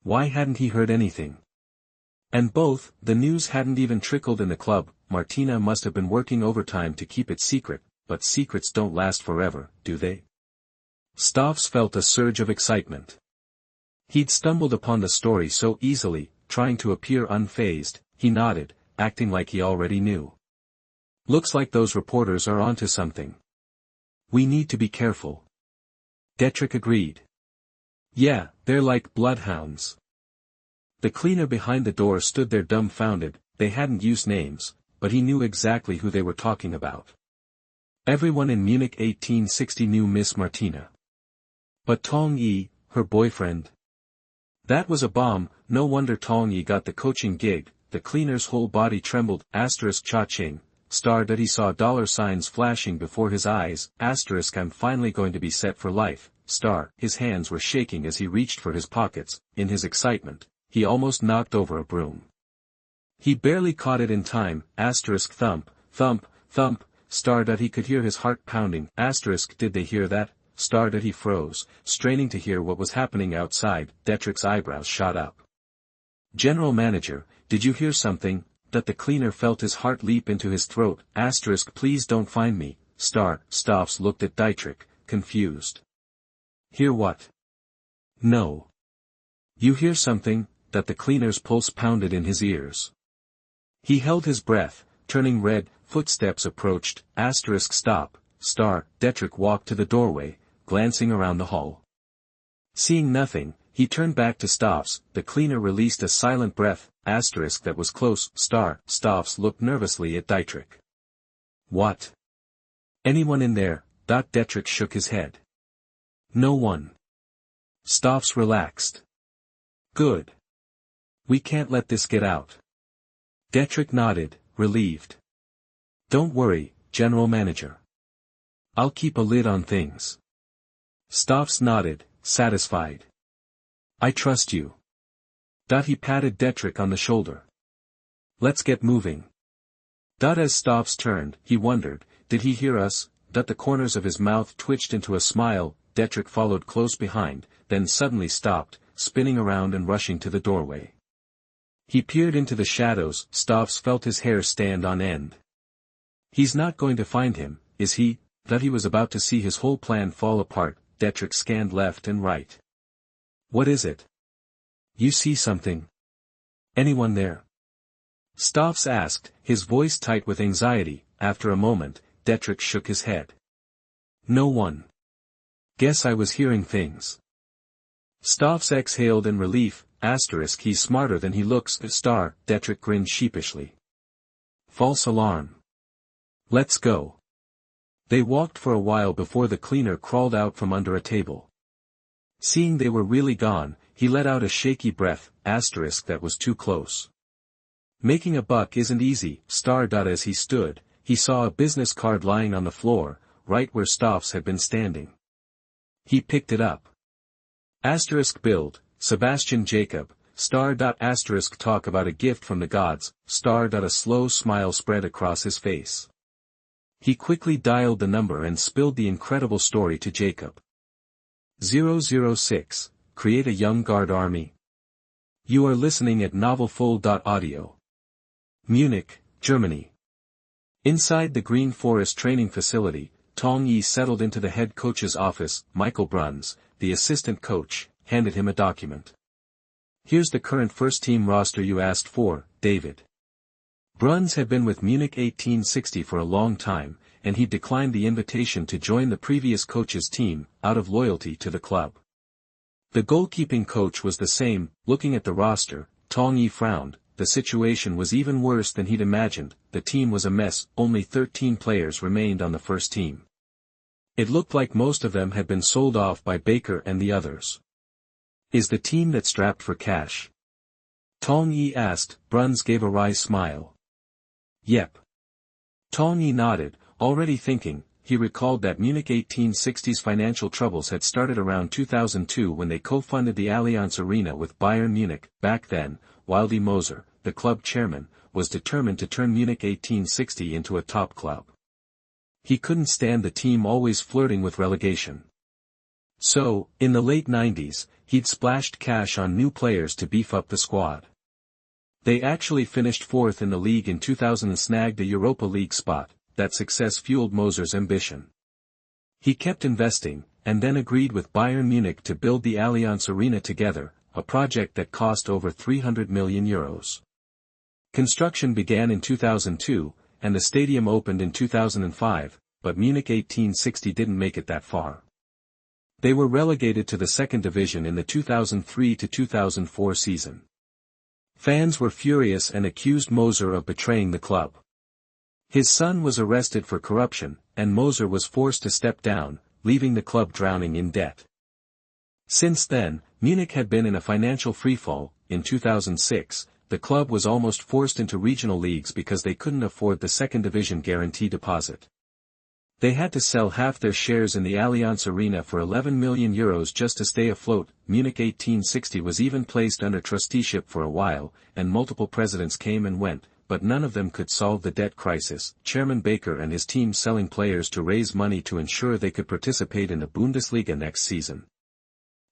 [SPEAKER 1] Why hadn't he heard anything? And the news hadn't even trickled in the club. Martina must have been working overtime to keep it secret, but secrets don't last forever, do they? Staffs felt a surge of excitement. He'd stumbled upon the story so easily, trying to appear unfazed. He nodded, acting like he already knew. Looks like those reporters are onto something. We need to be careful. Detrick agreed. Yeah, they're like bloodhounds. The cleaner behind the door stood there dumbfounded. They hadn't used names, but he knew exactly who they were talking about. Everyone in Munich 1860 knew Miss Martina. But Tong Yi, her boyfriend? That was a bomb. No wonder Tong Yi got the coaching gig. The cleaner's whole body trembled. Cha-ching. He saw dollar signs flashing before his eyes. I'm finally going to be set for life. His hands were shaking as he reached for his pockets. In his excitement, he almost knocked over a broom. He barely caught it in time. Thump, thump, thump. He could hear his heart pounding. Did they hear that? He froze, straining to hear what was happening outside. Detrick's eyebrows shot up. General Manager, did you hear something? The cleaner felt his heart leap into his throat. Please don't find me. Staffs looked at Detrick, confused. Hear what? No. You hear something? The cleaner's pulse pounded in his ears. He held his breath, turning red, footsteps approached, stop, Detrick walked to the doorway, glancing around the hall. Seeing nothing, he turned back to Stoffs. The cleaner released a silent breath, that was close, Stoffs looked nervously at Dietrich. What? Anyone in there? Dietrich shook his head. No one. Stoffs relaxed. Good. We can't let this get out. Dietrich nodded, relieved. Don't worry, General Manager. I'll keep a lid on things. Stoffs nodded, satisfied. I trust you. He patted Dietrich on the shoulder. Let's get moving. As Stoffs turned, he wondered, did he hear us? The corners of his mouth twitched into a smile. Dietrich followed close behind, then suddenly stopped, spinning around and rushing to the doorway. He peered into the shadows. Stoffs felt his hair stand on end. He's not going to find him, is he? He was about to see his whole plan fall apart. Dietrich scanned left and right. What is it? You see something? Anyone there? Stoffs asked, his voice tight with anxiety. After a moment, Dietrich shook his head. No one. Guess I was hearing things. Stoffs exhaled in relief. He's smarter than he looks. Dietrich grinned sheepishly. False alarm. Let's go. They walked for a while before the cleaner crawled out from under a table. Seeing they were really gone, he let out a shaky breath, that was too close. Making a buck isn't easy, As he stood, he saw a business card lying on the floor, right where Stoffs had been standing. He picked it up. Build, Sebastian Jacob, talk about a gift from the gods, A slow smile spread across his face. He quickly dialed the number and spilled the incredible story to Jacob. 006, create a young guard army. You are listening at NovelsThe. Munich, Germany. Inside the Green Forest training facility, Tong Yi settled into the head coach's office. Michael Bruns, the assistant coach, handed him a document. Here's the current first-team roster you asked for, David. Bruns had been with Munich 1860 for a long time, and he declined the invitation to join the previous coach's team, out of loyalty to the club. The goalkeeping coach was the same. Looking at the roster, Tong Yi frowned. The situation was even worse than he'd imagined. The team was a mess. Only 13 players remained on the first team. It looked like most of them had been sold off by Baker and the others. Is the team that strapped for cash? Tong Yi asked. Bruns gave a wry smile. Yep. Tong Yi nodded, already thinking. He recalled that Munich 1860's financial troubles had started around 2002 when they co-funded the Allianz Arena with Bayern Munich. Back then, Wildy Moser, the club chairman, was determined to turn Munich 1860 into a top club. He couldn't stand the team always flirting with relegation. So, in the late 90s, he'd splashed cash on new players to beef up the squad. They actually finished fourth in the league in 2000 and snagged a Europa League spot. That success fueled Moser's ambition. He kept investing, and then agreed with Bayern Munich to build the Allianz Arena together, a project that cost over €300 million. Construction began in 2002, and the stadium opened in 2005, but Munich 1860 didn't make it that far. They were relegated to the second division in the 2003-2004 season. Fans were furious and accused Moser of betraying the club. His son was arrested for corruption, and Moser was forced to step down, leaving the club drowning in debt. Since then, Munich had been in a financial freefall. In 2006, the club was almost forced into regional leagues because they couldn't afford the second division guarantee deposit. They had to sell half their shares in the Allianz Arena for €11 million just to stay afloat. Munich 1860 was even placed under trusteeship for a while, and multiple presidents came and went, but none of them could solve the debt crisis. Chairman Baker and his team selling players to raise money to ensure they could participate in the Bundesliga next season.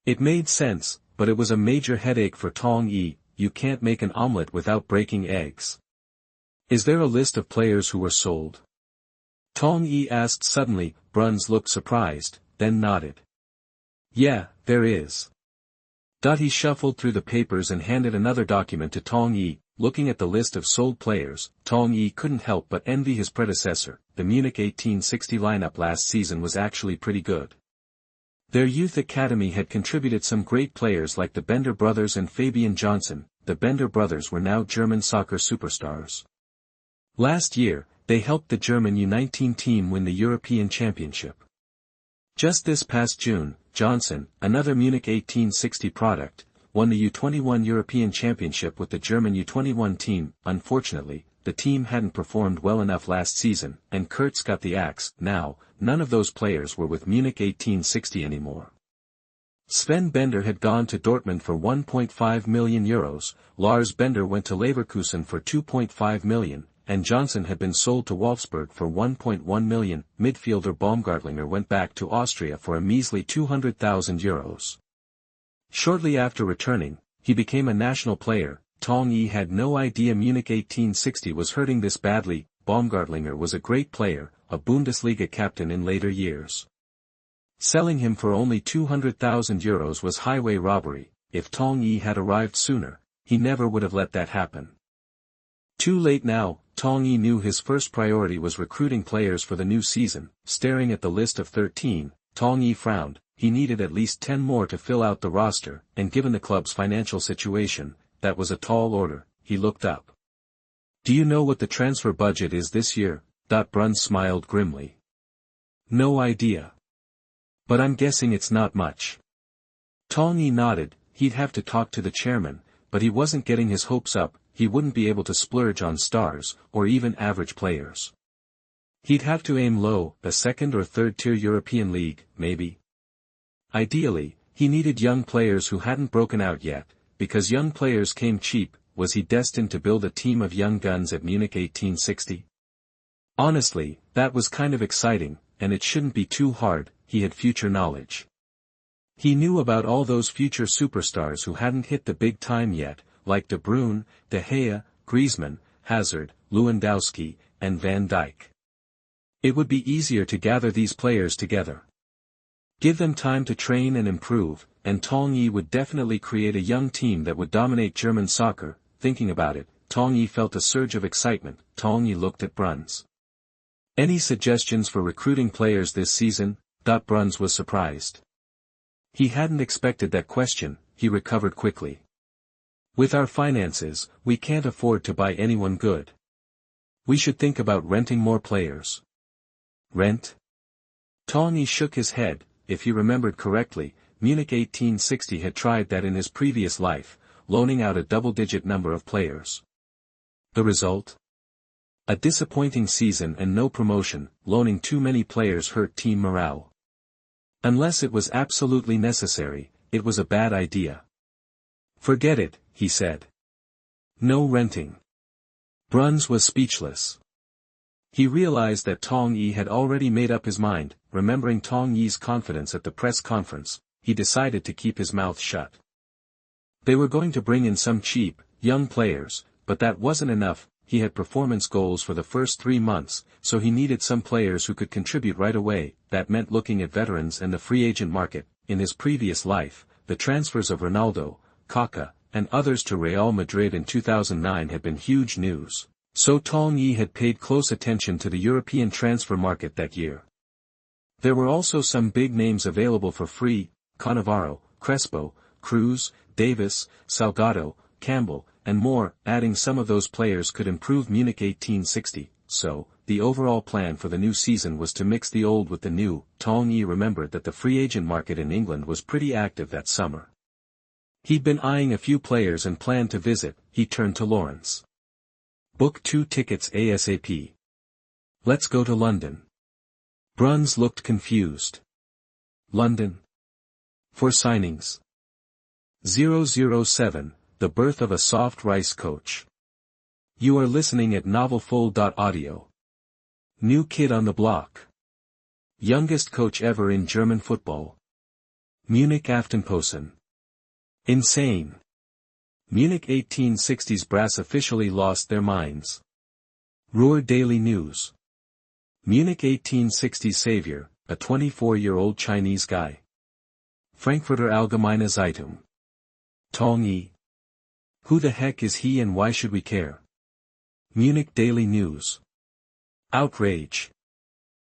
[SPEAKER 1] It made sense, but it was a major headache for Tong Yi. You can't make an omelette without breaking eggs. Is there a list of players who were sold? Tong Yi asked suddenly. Bruns looked surprised, then nodded. Yeah, there is. He shuffled through the papers and handed another document to Tong Yi. looking at the list of sold players, Tong Yi couldn't help but envy his predecessor. The Munich 1860 lineup last season was actually pretty good. Their youth academy had contributed some great players like the Bender brothers and Fabian Johnson. The Bender brothers were now German soccer superstars. Last year, they helped the German U19 team win the European Championship. Just this past June, Johnson, another Munich 1860 product, won the U21 European Championship with the German U21 team. Unfortunately, the team hadn't performed well enough last season, and Kurtz got the axe. Now, none of those players were with Munich 1860 anymore. Sven Bender had gone to Dortmund for €1.5 million, Lars Bender went to Leverkusen for €2.5 million, and Johnson had been sold to Wolfsburg for €1.1 million. Midfielder Baumgartlinger went back to Austria for a measly €200,000. Shortly after returning, he became a national player. Tong Yi had no idea Munich 1860 was hurting this badly. Baumgartlinger was a great player, a Bundesliga captain in later years. Selling him for only €200,000 was highway robbery. If Tong Yi had arrived sooner, he never would have let that happen. Too late now. Tong Yi knew his first priority was recruiting players for the new season. Staring at the list of 13, Tong Yi frowned. He needed at least 10 more to fill out the roster, and given the club's financial situation, that was a tall order. He looked up. "Do you know what the transfer budget is this year?" Bruns smiled grimly. "No idea. But I'm guessing it's not much." Tong Yi nodded. He'd have to talk to the chairman, but he wasn't getting his hopes up. He wouldn't be able to splurge on stars, or even average players. He'd have to aim low, a second or third-tier European league, maybe. Ideally, he needed young players who hadn't broken out yet, because young players came cheap. Was he destined to build a team of young guns at Munich 1860? Honestly, that was kind of exciting, and it shouldn't be too hard. He had future knowledge. He knew about all those future superstars who hadn't hit the big time yet, like De Bruyne, De Gea, Griezmann, Hazard, Lewandowski, and Van Dijk. It would be easier to gather these players together. Give them time to train and improve, and Tong Yi would definitely create a young team that would dominate German soccer. Thinking about it, Tong Yi felt a surge of excitement. Tong Yi looked at Bruns. "Any suggestions for recruiting players this season?" Bruns was surprised. He hadn't expected that question. He recovered quickly. "With our finances, we can't afford to buy anyone good. We should think about renting more players." "Rent?" Tong Yi shook his head. If he remembered correctly, Munich 1860 had tried that in his previous life, loaning out a double-digit number of players. The result? A disappointing season and no promotion. Loaning too many players hurt team morale. Unless it was absolutely necessary, it was a bad idea. "Forget it," he said. "No renting." Bruns was speechless. He realized that Tong Yi had already made up his mind. Remembering Tong Yi's confidence at the press conference, he decided to keep his mouth shut. They were going to bring in some cheap, young players, but that wasn't enough. He had performance goals for the first 3 months, so he needed some players who could contribute right away. That meant looking at veterans and the free agent market. In his previous life, the transfers of Ronaldo, Kaká, and others to Real Madrid in 2009 had been huge news. So Tong Yi had paid close attention to the European transfer market that year. There were also some big names available for free: Cannavaro, Crespo, Cruz, Davis, Salgado, Campbell, and more. Adding some of those players could improve Munich 1860, so, the overall plan for the new season was to mix the old with the new. Tong Yi remembered that the free agent market in England was pretty active that summer. He'd been eyeing a few players and planned to visit. He turned to Lawrence. "Book 2 tickets ASAP. Let's go to London." Bruns looked confused. "London? For signings?" 007, The Birth of a Soft Rice Coach. You are listening at NovelFull.audio. New kid on the block. Youngest coach ever in German football. Munich Aftenposten. Insane. Munich 1860's brass officially lost their minds. Ruhr Daily News. Munich 1860's savior, a 24-year-old Chinese guy. Frankfurter Allgemeine Zeitung. Tong Yi. Who the heck is he and why should we care? Munich Daily News. Outrage.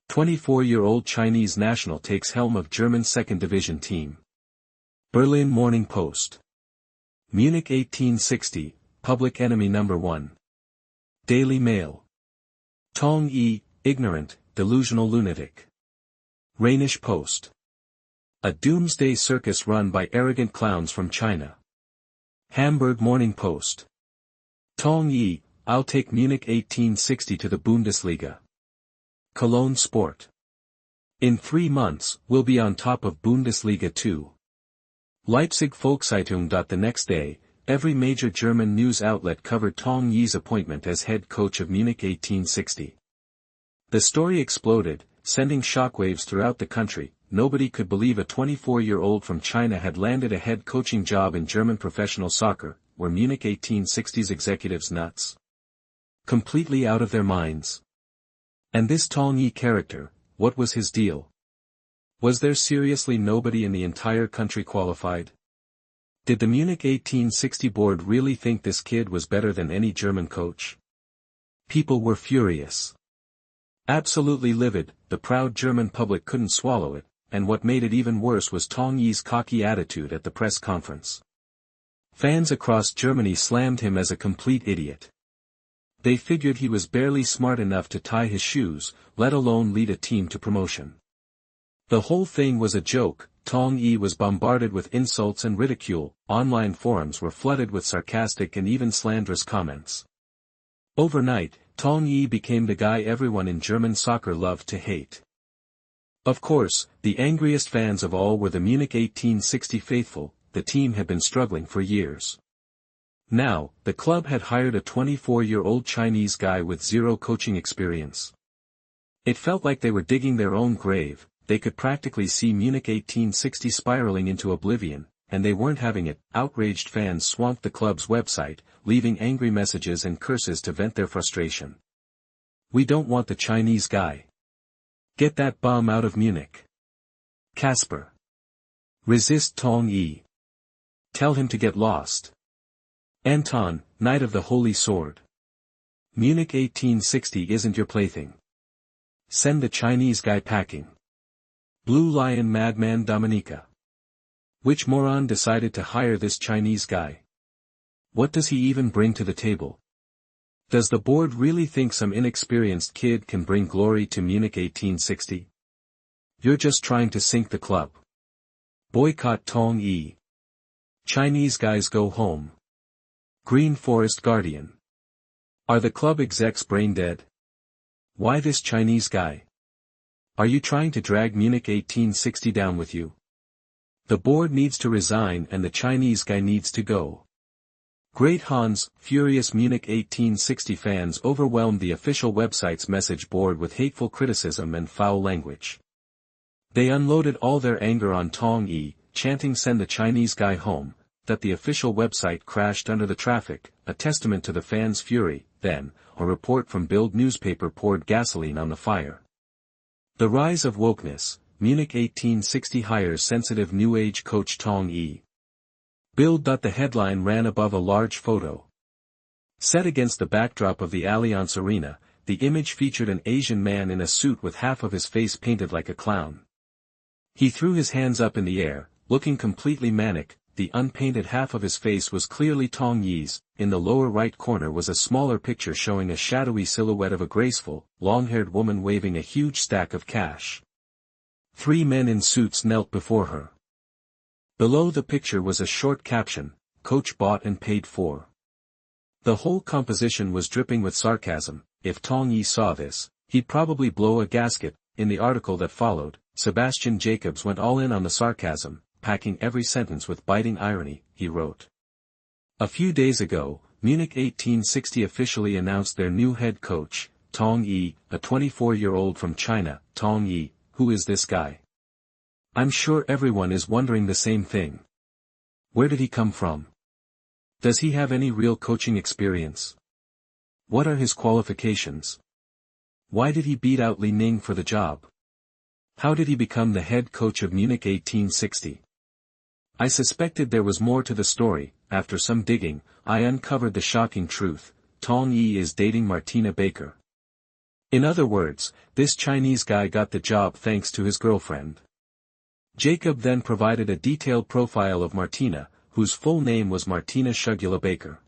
[SPEAKER 1] 24-year-old Chinese national takes helm of German second division team. Berlin Morning Post. Munich 1860, public enemy number 1. Daily Mail. Tong Yi, ignorant, delusional lunatic. Rhenish Post. A doomsday circus run by arrogant clowns from China. Hamburg Morning Post. Tong Yi, I'll take Munich 1860 to the Bundesliga. Cologne Sport. In 3 months, we'll be on top of Bundesliga 2. Leipzig Volkszeitung. The next day, every major German news outlet covered Tong Yi's appointment as head coach of Munich 1860. The story exploded, sending shockwaves throughout the country. Nobody could believe a 24-year-old from China had landed a head coaching job in German professional soccer. Were Munich 1860's executives nuts? Completely out of their minds. And this Tong Yi character, what was his deal? Was there seriously nobody in the entire country qualified? Did the Munich 1860 board really think this kid was better than any German coach? People were furious. Absolutely livid. The proud German public couldn't swallow it, and what made it even worse was Tong Yi's cocky attitude at the press conference. Fans across Germany slammed him as a complete idiot. They figured he was barely smart enough to tie his shoes, let alone lead a team to promotion. The whole thing was a joke. Tong Yi was bombarded with insults and ridicule. Online forums were flooded with sarcastic and even slanderous comments. Overnight, Tong Yi became the guy everyone in German soccer loved to hate. Of course, the angriest fans of all were the Munich 1860 faithful. The team had been struggling for years. Now, the club had hired a 24-year-old Chinese guy with zero coaching experience. It felt like they were digging their own grave. They could practically see Munich 1860 spiraling into oblivion, and they weren't having it. Outraged fans swamped the club's website, leaving angry messages and curses to vent their frustration. We don't want the Chinese guy. Get that bum out of Munich. Casper. Resist Tong Yi. Tell him to get lost. Anton, Knight of the Holy Sword. Munich 1860 isn't your plaything. Send the Chinese guy packing. Blue Lion Madman Dominica. Which moron decided to hire this Chinese guy? What does he even bring to the table? Does the board really think some inexperienced kid can bring glory to Munich 1860? You're just trying to sink the club. Boycott Tong Yi. Chinese guys go home. Green Forest Guardian. Are the club execs brain dead? Why this Chinese guy? Are you trying to drag Munich 1860 down with you? The board needs to resign and the Chinese guy needs to go. Great Hans. Furious Munich 1860 fans overwhelmed the official website's message board with hateful criticism and foul language. They unloaded all their anger on Tong Yi, chanting "Send the Chinese guy home." That the official website crashed under the traffic, a testament to the fans' fury. Then, a report from Bild newspaper poured gasoline on the fire. The rise of wokeness. Munich 1860 hires sensitive New Age coach Tong Yi. Bild. The headline ran above a large photo. Set against the backdrop of the Allianz Arena, the image featured an Asian man in a suit with half of his face painted like a clown. He threw his hands up in the air, looking completely manic. The unpainted half of his face was clearly Tong Yi's. In the lower right corner was a smaller picture showing a shadowy silhouette of a graceful, long-haired woman waving a huge stack of cash. 3 men in suits knelt before her. Below the picture was a short caption, "Coach bought and paid for." The whole composition was dripping with sarcasm. If Tong Yi saw this, he'd probably blow a gasket. In the article that followed, Sebastian Jacobs went all in on the sarcasm, packing every sentence with biting irony. He wrote. A few days ago, Munich 1860 officially announced their new head coach, Tong Yi, a 24-year-old from China. Tong Yi, who is this guy? I'm sure everyone is wondering the same thing. Where did he come from? Does he have any real coaching experience? What are his qualifications? Why did he beat out Li Ning for the job? How did he become the head coach of Munich 1860? I suspected there was more to the story. After some digging, I uncovered the shocking truth: Tong Yi is dating Martina Baker. In other words, this Chinese guy got the job thanks to his girlfriend. Jacob then provided a detailed profile of Martina, whose full name was Martina Shugula Baker.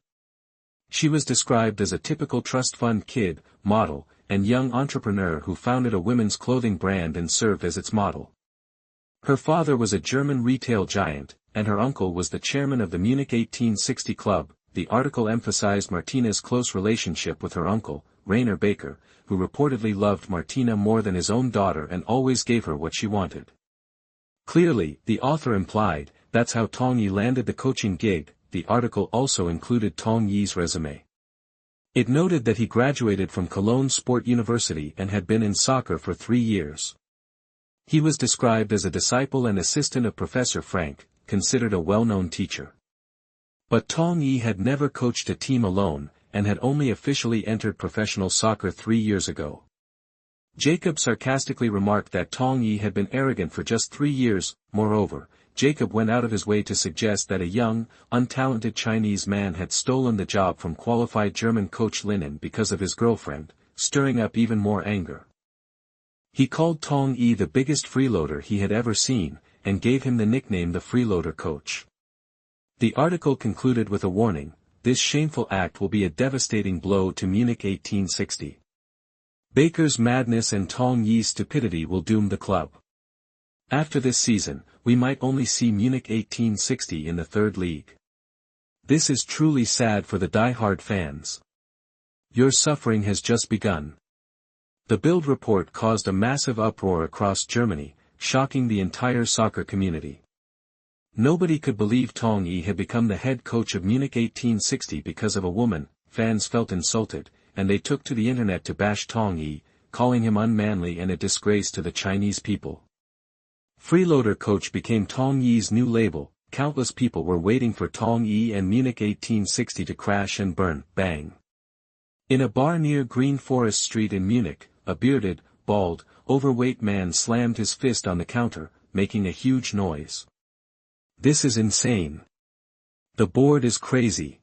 [SPEAKER 1] She was described as a typical trust fund kid, model, and young entrepreneur who founded a women's clothing brand and served as its model. Her father was a German retail giant, and her uncle was the chairman of the Munich 1860 Club. The article emphasized Martina's close relationship with her uncle, Rainer Baker, who reportedly loved Martina more than his own daughter and always gave her what she wanted. Clearly, the author implied, that's how Tong Yi landed the coaching gig. The article also included Tong Yi's resume. It noted that he graduated from Cologne Sport University and had been in soccer for 3 years. He was described as a disciple and assistant of Professor Frank, considered a well-known teacher. But Tong Yi had never coached a team alone, and had only officially entered professional soccer 3 years ago. Jacob sarcastically remarked that Tong Yi had been arrogant for just 3 years. Moreover, Jacob went out of his way to suggest that a young, untalented Chinese man had stolen the job from qualified German coach Linen because of his girlfriend, stirring up even more anger. He called Tong Yi the biggest freeloader he had ever seen, and gave him the nickname the freeloader coach. The article concluded with a warning: this shameful act will be a devastating blow to Munich 1860. Baker's madness and Tong Yi's stupidity will doom the club. After this season, we might only see Munich 1860 in the third league. This is truly sad for the die-hard fans. Your suffering has just begun. The Bild report caused a massive uproar across Germany, shocking the entire soccer community. Nobody could believe Tong Yi had become the head coach of Munich 1860 because of a woman. Fans felt insulted, and they took to the internet to bash Tong Yi, calling him unmanly and a disgrace to the Chinese people. Freeloader coach became Tong Yi's new label. Countless people were waiting for Tong Yi and Munich 1860 to crash and burn. Bang. In a bar near Green Forest Street in Munich, a bearded, bald, overweight man slammed his fist on the counter, making a huge noise. This is insane. The board is crazy.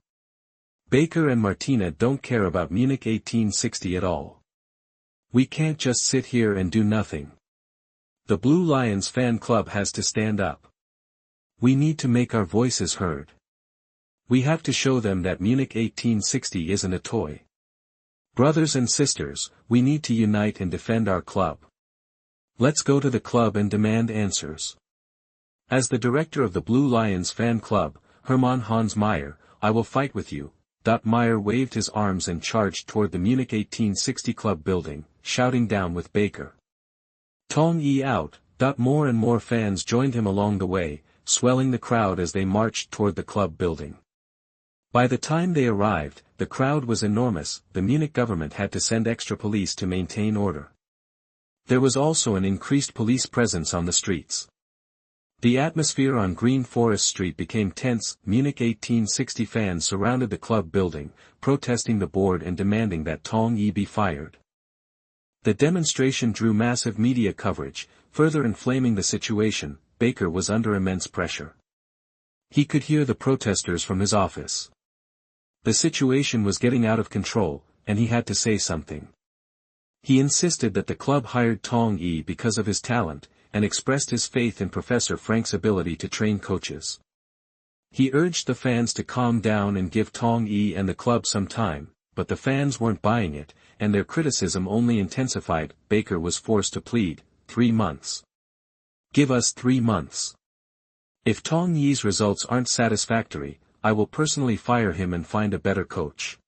[SPEAKER 1] Baker and Martina don't care about Munich 1860 at all. We can't just sit here and do nothing. The Blue Lions fan club has to stand up. We need to make our voices heard. We have to show them that Munich 1860 isn't a toy. Brothers and sisters, we need to unite and defend our club. Let's go to the club and demand answers. As the director of the Blue Lions fan club, Hermann Hans Meyer, I will fight with you. Meyer waved his arms and charged toward the Munich 1860 club building, shouting down with Baker. Tong Yi out. More and more fans joined him along the way, swelling the crowd as they marched toward the club building. By the time they arrived, the crowd was enormous. The Munich government had to send extra police to maintain order. There was also an increased police presence on the streets. The atmosphere on Green Forest Street became tense. Munich 1860 fans surrounded the club building, protesting the board and demanding that Tong Yi be fired. The demonstration drew massive media coverage, further inflaming the situation. Baker was under immense pressure. He could hear the protesters from his office. The situation was getting out of control, and he had to say something. He insisted that the club hired Tong Yi because of his talent, and expressed his faith in Professor Frank's ability to train coaches. He urged the fans to calm down and give Tong Yi and the club some time, but the fans weren't buying it, and their criticism only intensified. Baker was forced to plead, 3 months. Give us 3 months. If Tong Yi's results aren't satisfactory, I will personally fire him and find a better coach.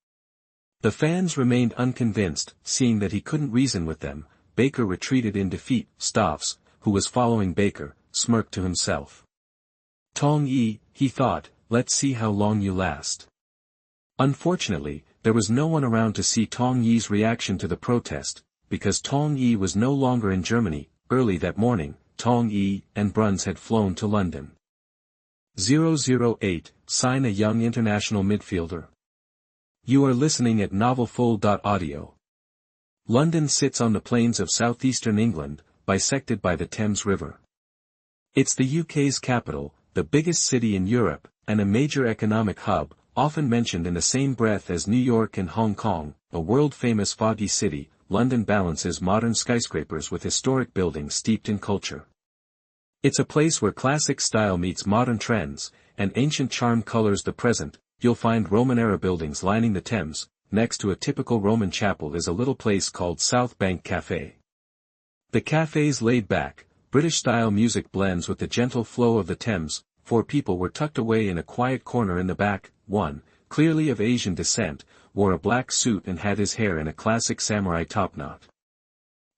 [SPEAKER 1] The fans remained unconvinced. Seeing that he couldn't reason with them, Baker retreated in defeat. Stoffs, who was following Baker, smirked to himself. Tong Yi, he thought, let's see how long you last. Unfortunately, there was no one around to see Tong Yi's reaction to the protest, because Tong Yi was no longer in Germany. Early that morning, Tong Yi and Bruns had flown to London. 008, sign a young international midfielder. You are listening at NovelFull.audio. London sits on the plains of southeastern England, bisected by the Thames River. It's the UK's capital, the biggest city in Europe, and a major economic hub, often mentioned in the same breath as New York and Hong Kong, a world-famous foggy city. London balances modern skyscrapers with historic buildings steeped in culture. It's a place where classic style meets modern trends, and ancient charm colors the present. You'll find Roman-era buildings lining the Thames. Next to a typical Roman chapel is a little place called South Bank Cafe. The cafe's laid-back, British-style music blends with the gentle flow of the Thames. 4 people were tucked away in a quiet corner in the back. One, clearly of Asian descent, wore a black suit and had his hair in a classic samurai topknot.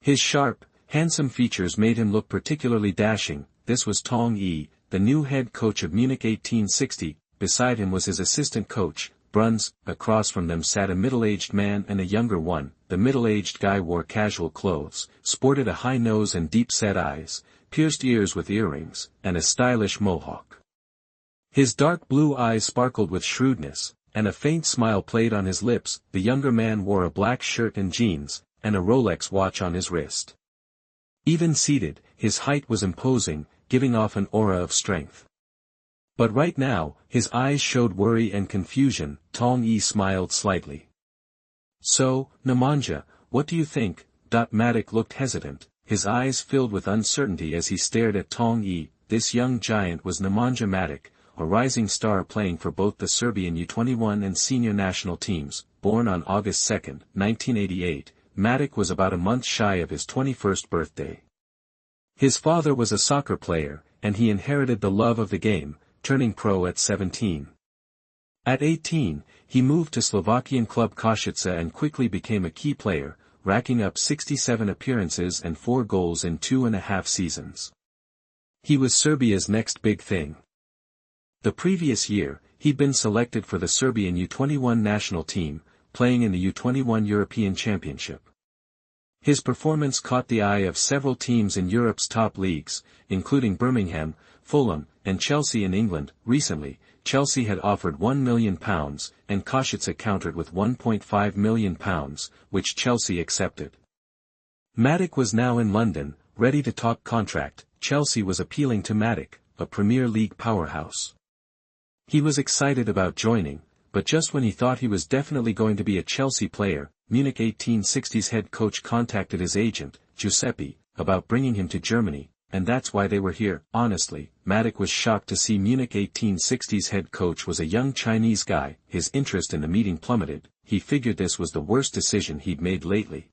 [SPEAKER 1] His sharp, handsome features made him look particularly dashing. This was Tong Yi, the new head coach of Munich 1860. Beside him was his assistant coach, Bruns. Across from them sat a middle-aged man and a younger one. The middle-aged guy wore casual clothes, sported a high nose and deep-set eyes, pierced ears with earrings, and a stylish mohawk. His dark blue eyes sparkled with shrewdness, and a faint smile played on his lips. The younger man wore a black shirt and jeans, and a Rolex watch on his wrist. Even seated, his height was imposing, giving off an aura of strength. But right now, his eyes showed worry and confusion. Tong Yi smiled slightly. "So, Nemanja, what do you think?" Matic looked hesitant, his eyes filled with uncertainty as he stared at Tong Yi. This young giant was Nemanja Matic, a rising star playing for both the Serbian U21 and senior national teams. Born on August 2, 1988, Matic was about a month shy of his 21st birthday. His father was a soccer player, and he inherited the love of the game, turning pro at 17. At 18, he moved to Slovakian club Košice and quickly became a key player, racking up 67 appearances and 4 goals in 2.5 seasons. He was Serbia's next big thing. The previous year, he'd been selected for the Serbian U21 national team, playing in the U21 European Championship. His performance caught the eye of several teams in Europe's top leagues, including Birmingham, Fulham, and Chelsea in England. Recently, Chelsea had offered £1 million, and Košice countered with £1.5 million, which Chelsea accepted. Matic was now in London, ready to talk contract. Chelsea was appealing to Matic, a Premier League powerhouse. He was excited about joining, but just when he thought he was definitely going to be a Chelsea player, Munich 1860's head coach contacted his agent, Giuseppe, about bringing him to Germany, and that's why they were here. Honestly, Matic was shocked to see Munich 1860's head coach was a young Chinese guy. His interest in the meeting plummeted. He figured this was the worst decision he'd made lately.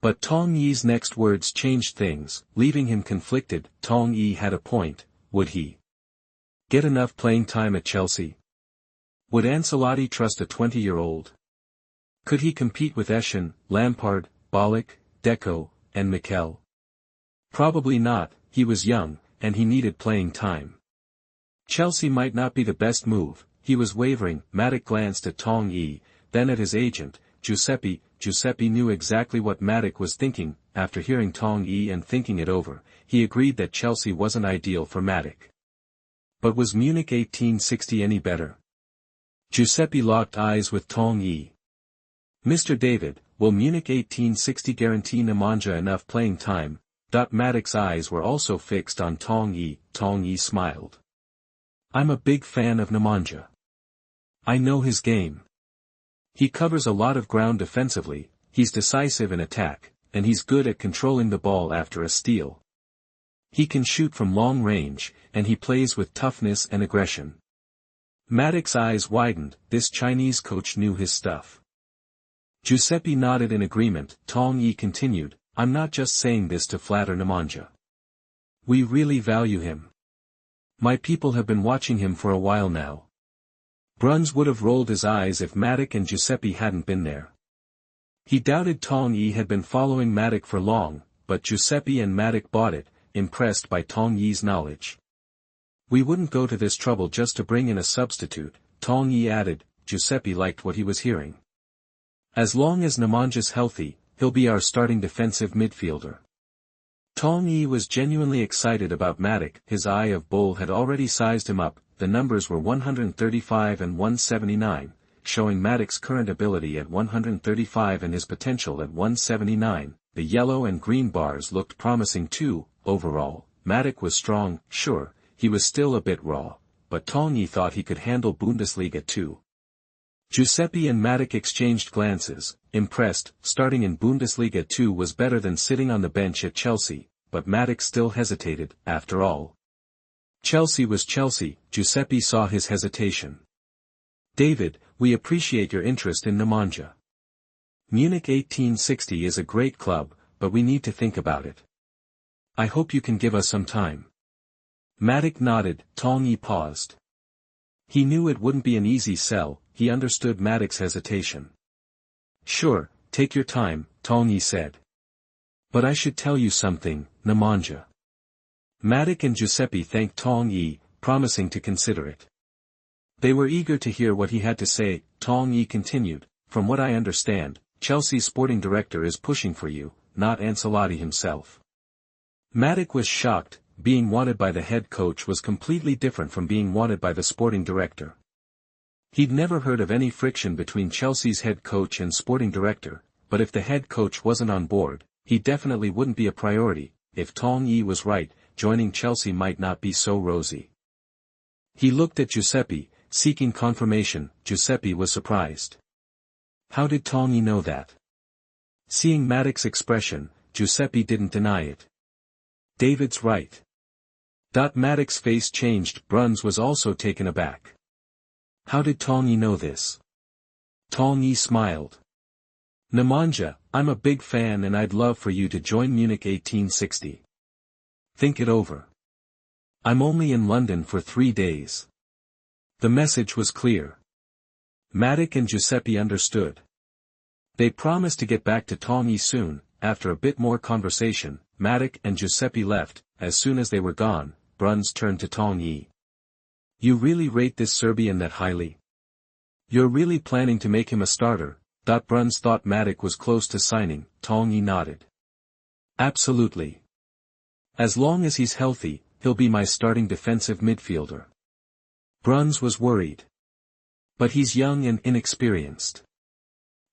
[SPEAKER 1] But Tong Yi's next words changed things, leaving him conflicted. Tong Yi had a point. Would he get enough playing time at Chelsea? Would Ancelotti trust a 20-year-old? Could he compete with Eschen, Lampard, Ballack, Deco, and Mikel? Probably not. He was young, and he needed playing time. Chelsea might not be the best move. He was wavering. Matic glanced at Tong Yi, then at his agent, Giuseppe. Giuseppe knew exactly what Matic was thinking. After hearing Tong Yi and thinking it over, he agreed that Chelsea wasn't ideal for Matic. But was Munich 1860 any better? Giuseppe locked eyes with Tong Yi. "Mr. David, will Munich 1860 guarantee Nemanja enough playing time?" Matic's eyes were also fixed on Tong Yi. Tong Yi smiled. "I'm a big fan of Nemanja. I know his game. He covers a lot of ground defensively, he's decisive in attack, and he's good at controlling the ball after a steal. He can shoot from long range, and he plays with toughness and aggression." Matic's eyes widened. This Chinese coach knew his stuff. Giuseppe nodded in agreement. Tong Yi continued, "I'm not just saying this to flatter Nemanja. We really value him. My people have been watching him for a while now." Bruns would have rolled his eyes if Matic and Giuseppe hadn't been there. He doubted Tong Yi had been following Matic for long, but Giuseppe and Matic bought it, impressed by Tong Yi's knowledge. "We wouldn't go to this trouble just to bring in a substitute," Tong Yi added. Giuseppe liked what he was hearing. "As long as Nemanja's healthy, he'll be our starting defensive midfielder." Tong Yi was genuinely excited about Matic. His eye of bull had already sized him up. The numbers were 135 and 179, showing Matic's current ability at 135 and his potential at 179. The yellow and green bars looked promising too. Overall, Matic was strong, sure, he was still a bit raw, but Tong Yi thought he could handle Bundesliga too. Giuseppe and Matic exchanged glances, impressed. Starting in Bundesliga 2 was better than sitting on the bench at Chelsea, but Matic still hesitated. After all, Chelsea was Chelsea. Giuseppe saw his hesitation. David, we appreciate your interest in Nemanja. Munich 1860 is a great club, but we need to think about it. I hope you can give us some time. Matic nodded. Tong Yi paused. He knew it wouldn't be an easy sell. He understood Matic's hesitation. Sure, take your time, Tong Yi said. But I should tell you something, Nemanja. Matic and Giuseppe thanked Tong Yi, promising to consider it. They were eager to hear what he had to say. Tong Yi continued, from what I understand, Chelsea's sporting director is pushing for you, not Ancelotti himself. Matic was shocked. Being wanted by the head coach was completely different from being wanted by the sporting director. He'd never heard of any friction between Chelsea's head coach and sporting director, but if the head coach wasn't on board, he definitely wouldn't be a priority. If Tong Yi was right, joining Chelsea might not be so rosy. He looked at Giuseppe, seeking confirmation. Giuseppe was surprised. How did Tong Yi know that? Seeing Matic's expression, Giuseppe didn't deny it. David's right. Matic's face changed. Bruns was also taken aback. How did Tong Yi know this? Tong Yi smiled. Nemanja, I'm a big fan and I'd love for you to join Munich 1860. Think it over. I'm only in London for 3 days. The message was clear. Matic and Giuseppe understood. They promised to get back to Tong Yi soon. After a bit more conversation, Matic and Giuseppe left. As soon as they were gone, Bruns turned to Tong Yi. You really rate this Serbian that highly? You're really planning to make him a starter? Bruns thought Matic was close to signing. Tong Yi nodded. Absolutely. As long as he's healthy, he'll be my starting defensive midfielder. Bruns was worried. But he's young and inexperienced.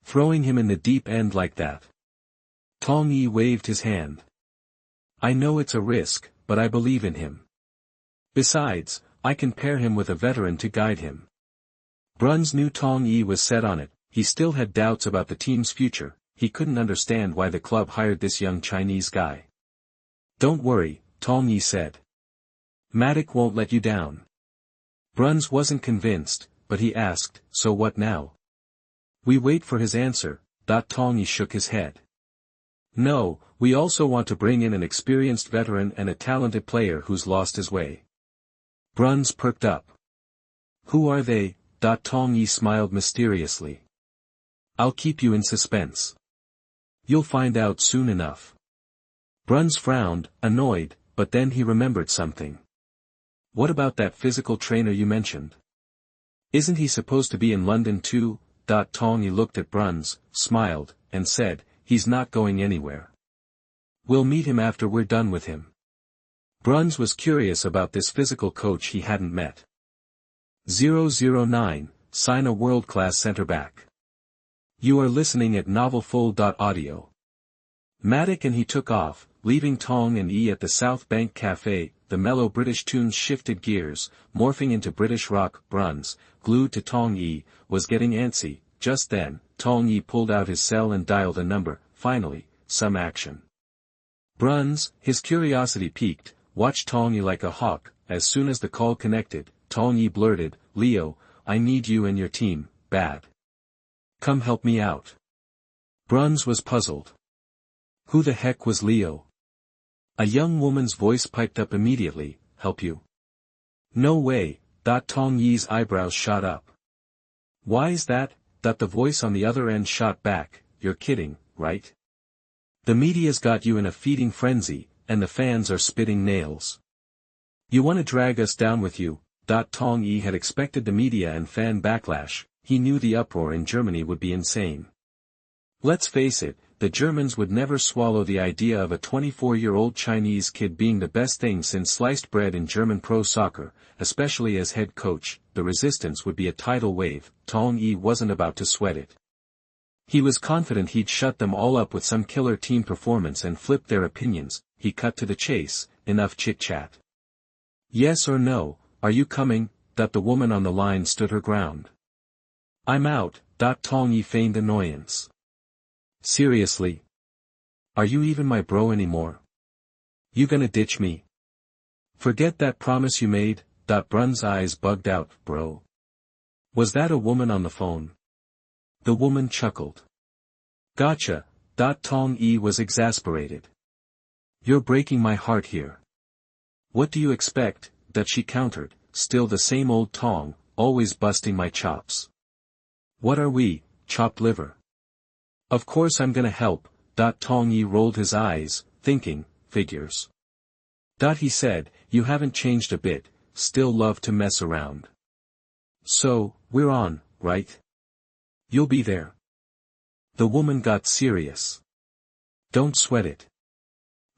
[SPEAKER 1] Throwing him in the deep end like that. Tong Yi waved his hand. I know it's a risk, but I believe in him. Besides, I can pair him with a veteran to guide him. Bruns knew Tong Yi was set on it. He still had doubts about the team's future. He couldn't understand why the club hired this young Chinese guy. Don't worry, Tong Yi said. Matic won't let you down. Bruns wasn't convinced, but he asked, so what now? We wait for his answer. Tong Yi shook his head. No, we also want to bring in an experienced veteran and a talented player who's lost his way. Bruns perked up. Who are they? Tong Yi smiled mysteriously. I'll keep you in suspense. You'll find out soon enough. Bruns frowned, annoyed, but then he remembered something. What about that physical trainer you mentioned? Isn't he supposed to be in London too? Tong Yi looked at Bruns, smiled, and said, he's not going anywhere. We'll meet him after we're done with him. Bruns was curious about this physical coach he hadn't met. 009, sign a world-class centre-back. You are listening at NovelFull.audio. Matic and he took off, leaving Tong and Yi at the South Bank Cafe. The mellow British tunes shifted gears, morphing into British rock. Bruns, glued to Tong Yi, was getting antsy. Just then, Tong Yi pulled out his cell and dialed a number. Finally, some action. Bruns, his curiosity piqued, watched Tong Yi like a hawk. As soon as the call connected, Tong Yi blurted, Leo, I need you and your team, bad. Come help me out. Bruns was puzzled. Who the heck was Leo? A young woman's voice piped up immediately, help you? No way. Tong Yi's eyebrows shot up. Why is that? The voice on the other end shot back, you're kidding, right? The media's got you in a feeding frenzy, and the fans are spitting nails. You want to drag us down with you? Tong Yi had expected the media and fan backlash. He knew the uproar in Germany would be insane. Let's face it, the Germans would never swallow the idea of a 24-year-old Chinese kid being the best thing since sliced bread in German pro soccer, especially as head coach. The resistance would be a tidal wave. Tong Yi wasn't about to sweat it. He was confident he'd shut them all up with some killer team performance and flip their opinions. He cut to the chase, enough chit-chat. Yes or no, are you coming? The woman on the line stood her ground. I'm out. Tong Yi feigned annoyance. Seriously? Are you even my bro anymore? You gonna ditch me? Forget that promise you made. Brun's eyes bugged out. Bro. Was that a woman on the phone? The woman chuckled. Gotcha. Tong Yi was exasperated. You're breaking my heart here. What do you expect? She countered, still the same old Tong, always busting my chops. What are we, chopped liver? Of course I'm gonna help. Tong Yi rolled his eyes, thinking, figures. He said, you haven't changed a bit, still love to mess around. So, we're on, right? You'll be there. The woman got serious. Don't sweat it.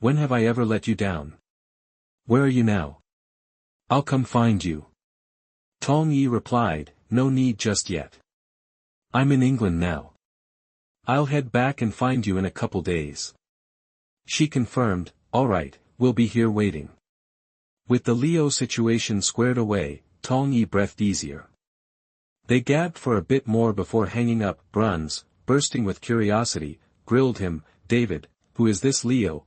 [SPEAKER 1] When have I ever let you down? Where are you now? I'll come find you. Tong Yi replied, no need just yet. I'm in England now. I'll head back and find you in a couple days. She confirmed, all right, we'll be here waiting. With the Leo situation squared away, Tong Yi breathed easier. They gabbed for a bit more before hanging up. Bruns, bursting with curiosity, grilled him, David, who is this Leo?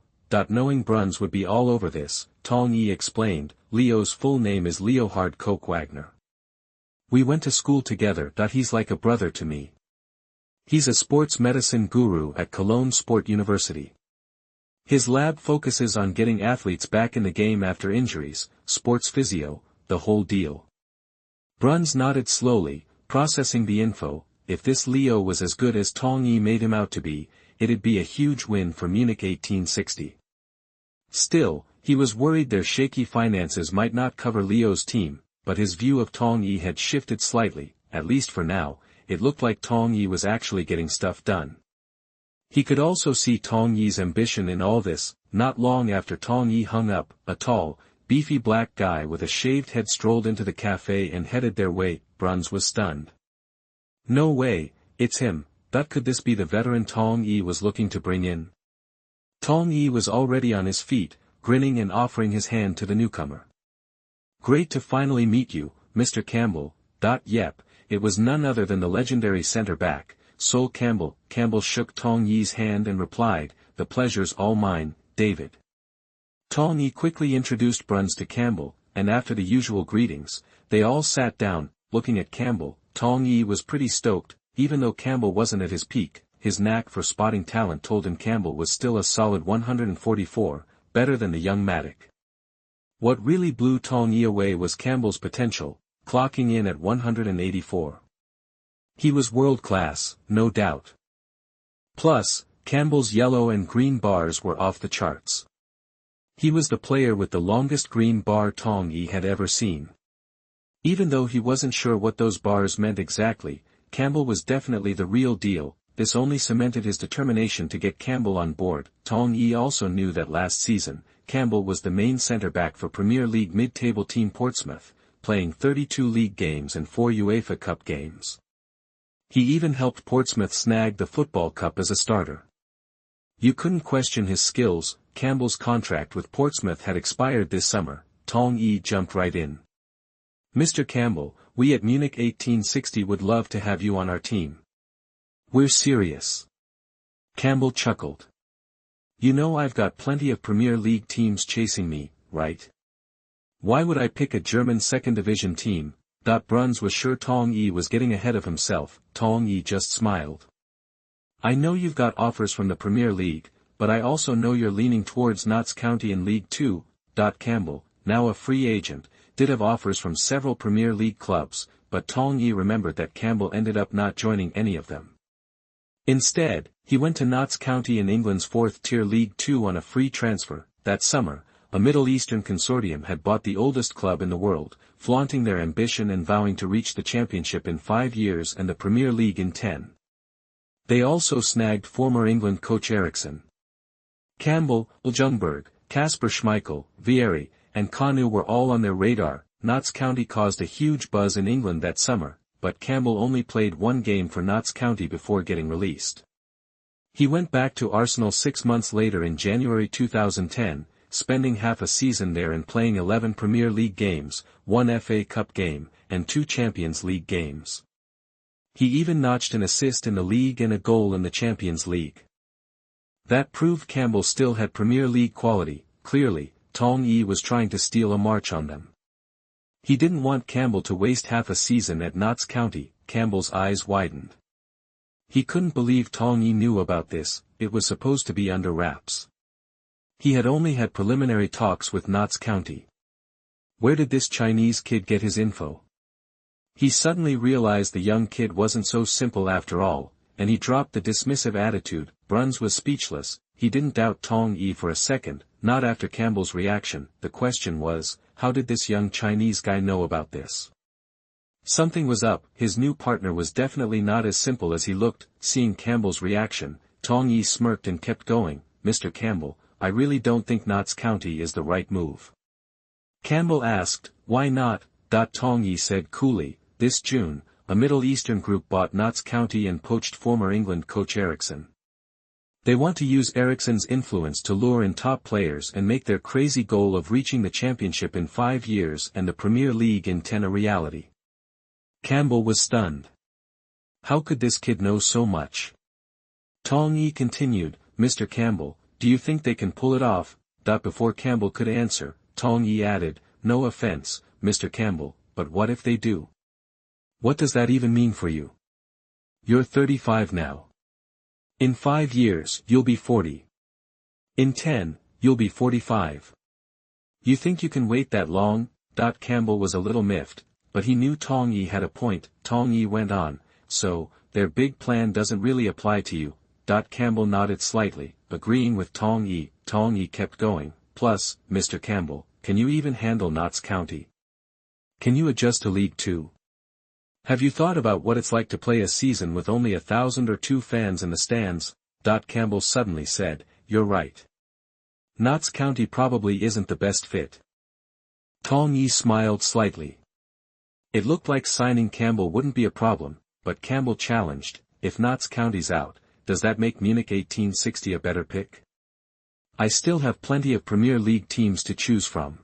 [SPEAKER 1] Knowing Bruns would be all over this, Tong Yi explained, Leo's full name is Leonhard Koch Wagner. We went to school together. He's like a brother to me. He's a sports medicine guru at Cologne Sport University. His lab focuses on getting athletes back in the game after injuries, sports physio, the whole deal. Bruns nodded slowly, processing the info. If this Leo was as good as Tong Yi made him out to be, it'd be a huge win for Munich 1860. Still, he was worried their shaky finances might not cover Leo's team, but his view of Tong Yi had shifted slightly. At least for now, it looked like Tong Yi was actually getting stuff done. He could also see Tong Yi's ambition in all this. Not long after Tong Yi hung up, a tall, beefy black guy with a shaved head strolled into the cafe and headed their way. Bruns was stunned. No way, it's him. Could this be the veteran Tong Yi was looking to bring in? Tong Yi was already on his feet, grinning and offering his hand to the newcomer. Great to finally meet you, Mr. Campbell. Yep, it was none other than the legendary centre-back, Sol Campbell. Campbell shook Tong Yi's hand and replied, the pleasure's all mine, David. Tong Yi quickly introduced Bruns to Campbell, and after the usual greetings, they all sat down. Looking at Campbell, Tong Yi was pretty stoked. Even though Campbell wasn't at his peak, his knack for spotting talent told him Campbell was still a solid 144, better than the young Matic. What really blew Tong Yi away was Campbell's potential, clocking in at 184. He was world-class, no doubt. Plus, Campbell's yellow and green bars were off the charts. He was the player with the longest green bar Tong Yi had ever seen. Even though he wasn't sure what those bars meant exactly, Campbell was definitely the real deal. This only cemented his determination to get Campbell on board. Tong Yi also knew that last season, Campbell was the main centre-back for Premier League mid-table team Portsmouth, playing 32 league games and 4 UEFA Cup games. He even helped Portsmouth snag the Football Cup as a starter. You couldn't question his skills. Campbell's contract with Portsmouth had expired this summer. Tong Yi jumped right in. Mr. Campbell, we at Munich 1860 would love to have you on our team. We're serious. Campbell chuckled. You know I've got plenty of Premier League teams chasing me, right? Why would I pick a German second division team? Bruns was sure Tong Yi was getting ahead of himself. Tong Yi just smiled. I know you've got offers from the Premier League, but I also know you're leaning towards Notts County in League Two. Campbell, now a free agent, did have offers from several Premier League clubs, but Tong Yi remembered that Campbell ended up not joining any of them. Instead, he went to Notts County in England's fourth-tier League Two on a free transfer. That summer, a Middle Eastern consortium had bought the oldest club in the world, flaunting their ambition and vowing to reach the Championship in 5 years and the Premier League in 10. They also snagged former England coach Eriksson. Campbell, Ljungberg, Kasper Schmeichel, Vieri, and Kanu were all on their radar. Notts County caused a huge buzz in England that summer, but Campbell only played 1 game for Notts County before getting released. He went back to Arsenal 6 months later in January 2010, spending half a season there and playing 11 Premier League games, 1 FA Cup game, and 2 Champions League games. He even notched an assist in the league and a goal in the Champions League. That proved Campbell still had Premier League quality. Clearly, Tong Yi was trying to steal a march on them. He didn't want Campbell to waste half a season at Notts County. Campbell's eyes widened. He couldn't believe Tong Yi knew about this. It was supposed to be under wraps. He had only had preliminary talks with Notts County. Where did this Chinese kid get his info? He suddenly realized the young kid wasn't so simple after all, and he dropped the dismissive attitude. Bruns was speechless. He didn't doubt Tong Yi for a second, not after Campbell's reaction. The question was, how did this young Chinese guy know about this? Something was up. His new partner was definitely not as simple as he looked. Seeing Campbell's reaction, Tong Yi smirked and kept going. Mr. Campbell, I really don't think Notts County is the right move. Campbell asked, why not? Tong Yi said coolly, this June, a Middle Eastern group bought Notts County and poached former England coach Eriksson. They want to use Eriksson's influence to lure in top players and make their crazy goal of reaching the championship in 5 years and the Premier League in 10 a reality. Campbell was stunned. How could this kid know so much? Tong Yi continued, Mr. Campbell, do you think they can pull it off? Before Campbell could answer, Tong Yi added, no offense, Mr. Campbell, but what if they do? What does that even mean for you? You're 35 now. In 5 years, you'll be 40. In 10, you'll be 45. You think you can wait that long? Campbell was a little miffed, but he knew Tong Yi had a point. Tong Yi went on, so, their big plan doesn't really apply to you. Campbell nodded slightly, agreeing with Tong Yi. Tong Yi kept going, plus, Mr. Campbell, can you even handle Notts County? Can you adjust to League 2? Have you thought about what it's like to play a season with only 1,000 or 2 fans in the stands? Campbell suddenly said, you're right. Notts County probably isn't the best fit. Tong Yi smiled slightly. It looked like signing Campbell wouldn't be a problem, but Campbell challenged, if Notts County's out, does that make Munich 1860 a better pick? I still have plenty of Premier League teams to choose from.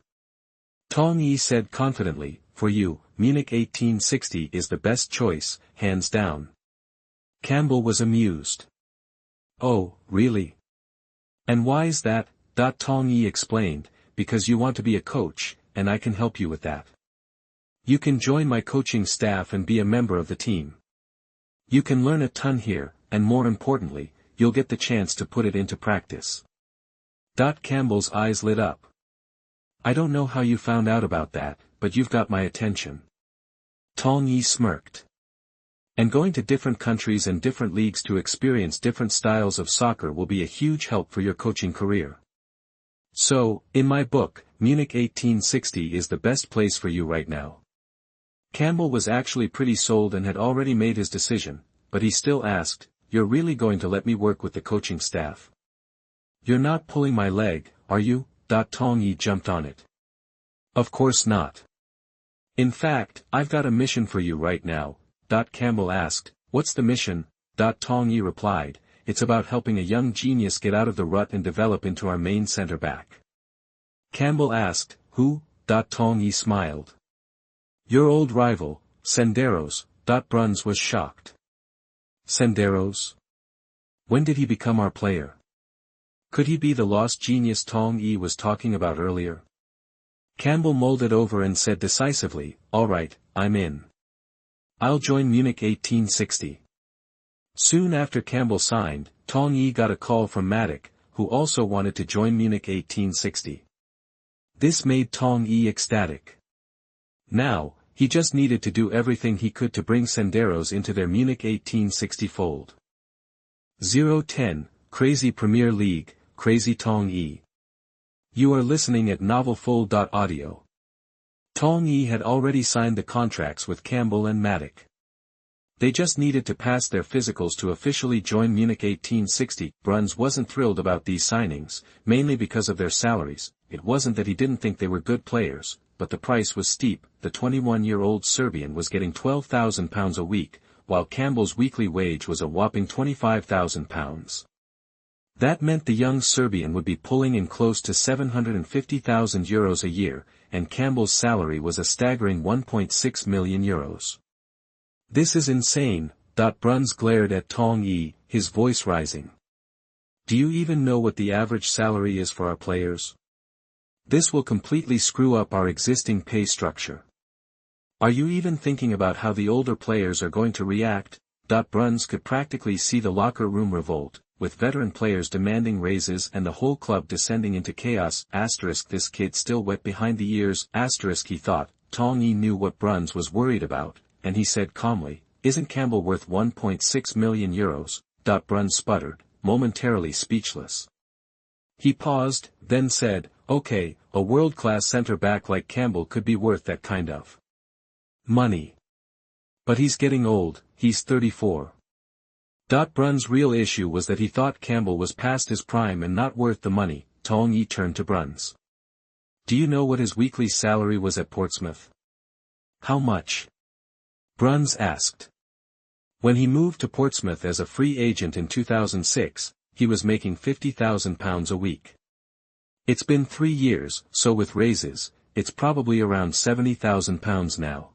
[SPEAKER 1] Tong Yi said confidently, for you, Munich 1860 is the best choice, hands down. Campbell was amused. Oh, really? And why's that? Tong Yi explained, because you want to be a coach, and I can help you with that. You can join my coaching staff and be a member of the team. You can learn a ton here, and more importantly, you'll get the chance to put it into practice. Campbell's eyes lit up. I don't know how you found out about that, but you've got my attention. Tong Yi smirked. And going to different countries and different leagues to experience different styles of soccer will be a huge help for your coaching career. So, in my book, Munich 1860 is the best place for you right now. Campbell was actually pretty sold and had already made his decision, but he still asked, you're really going to let me work with the coaching staff? You're not pulling my leg, are you? Tong Yi jumped on it. Of course not. In fact, I've got a mission for you right now. Campbell asked, what's the mission? Tong Yi replied, it's about helping a young genius get out of the rut and develop into our main center back. Campbell asked, who? Tong Yi smiled. Your old rival, Senderos. Bruns was shocked. Senderos? When did he become our player? Could he be the lost genius Tong Yi was talking about earlier? Campbell mulled it over and said decisively, all right, I'm in. I'll join Munich 1860. Soon after Campbell signed, Tong Yi got a call from Matic, who also wanted to join Munich 1860. This made Tong Yi ecstatic. Now, he just needed to do everything he could to bring Senderos into their Munich 1860 fold. 010, Crazy Premier League, Crazy Tong Yi. You are listening at NovelFull.audio. Tong Yi had already signed the contracts with Campbell and Matic. They just needed to pass their physicals to officially join Munich 1860. Bruns wasn't thrilled about these signings, mainly because of their salaries. It wasn't that he didn't think they were good players, but the price was steep. The 21-year-old Serbian was getting £12,000 a week, while Campbell's weekly wage was a whopping £25,000. That meant the young Serbian would be pulling in close to €750,000 a year, and Campbell's salary was a staggering €1.6 million. This is insane, Bruns glared at Tong Yi, his voice rising. Do you even know what the average salary is for our players? This will completely screw up our existing pay structure. Are you even thinking about how the older players are going to react? Bruns could practically see the locker room revolt, with veteran players demanding raises and the whole club descending into chaos. This kid still wet behind the ears. He thought. Tong Yi knew what Bruns was worried about, and he said calmly, "Isn't Campbell worth €1.6 million? Bruns sputtered, momentarily speechless. He paused, then said, "Okay, a world-class centre-back like Campbell could be worth that kind of money. But he's getting old, he's 34. Bruns' real issue was that he thought Campbell was past his prime and not worth the money. Tong Yi turned to Bruns. "Do you know what his weekly salary was at Portsmouth?" "How much?" Bruns asked. When he moved to Portsmouth as a free agent in 2006, he was making £50,000 a week. It's been 3 years, so with raises, it's probably around £70,000 now.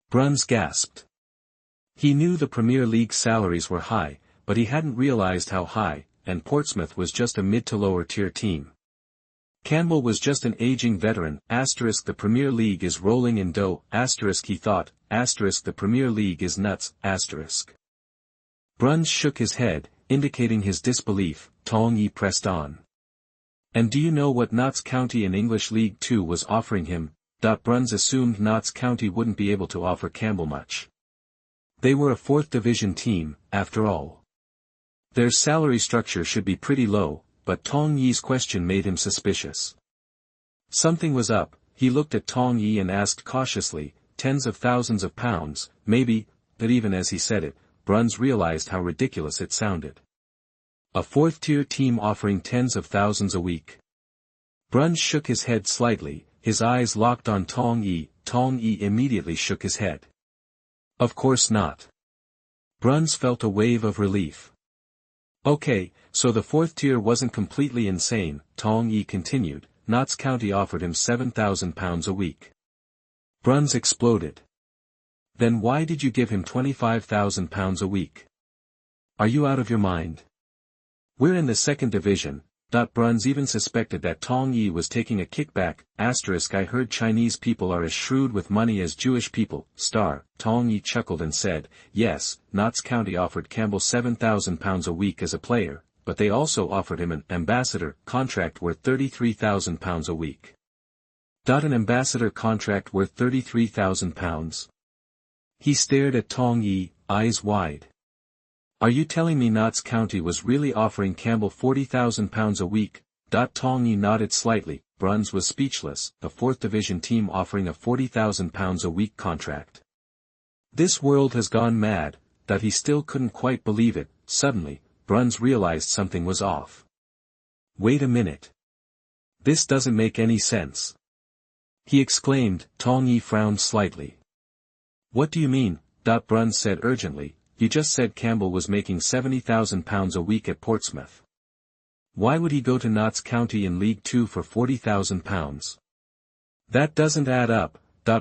[SPEAKER 1] Bruns gasped. He knew the Premier League salaries were high, but he hadn't realized how high, and Portsmouth was just a mid to lower tier team. Campbell was just an aging veteran. The Premier League is rolling in dough. He thought. The Premier League is nuts. Bruns shook his head, indicating his disbelief. Tong Yi pressed on. "And do you know what Notts County in English League 2 was offering him?" Bruns assumed Notts County wouldn't be able to offer Campbell much. They were a 4th division team, after all. Their salary structure should be pretty low, but Tong Yi's question made him suspicious. Something was up. He looked at Tong Yi and asked cautiously, "Tens of thousands of pounds, maybe," but even as he said it, Bruns realized how ridiculous it sounded. A 4th-tier team offering tens of thousands a week. Bruns shook his head slightly, his eyes locked on Tong Yi. Tong Yi immediately shook his head. "Of course not." Bruns felt a wave of relief. "Okay, so the 4th tier wasn't completely insane," Tong Yi continued. "Notts County offered him £7,000 a week." Bruns exploded. "Then why did you give him £25,000 a week? Are you out of your mind? We're in the 2nd division." Bruns even suspected that Tong Yi was taking a kickback. "I heard Chinese people are as shrewd with money as Jewish people." Tong Yi chuckled and said, "Yes, Notts County offered Campbell £7,000 a week as a player, but they also offered him an ambassador contract worth £33,000 a week." An ambassador contract worth £33,000? He stared at Tong Yi, eyes wide. "Are you telling me Notts County was really offering Campbell £40,000 a week?" Tong Yi nodded slightly. Bruns was speechless. A 4th division team offering a £40,000 a week contract. This world has gone mad. He still couldn't quite believe it. Suddenly, Bruns realized something was off. "Wait a minute. This doesn't make any sense," he exclaimed. Tong Yi frowned slightly. "What do you mean?" Bruns said urgently. "You just said Campbell was making £70,000 a week at Portsmouth. Why would he go to Notts County in League 2 for £40,000? That doesn't add up."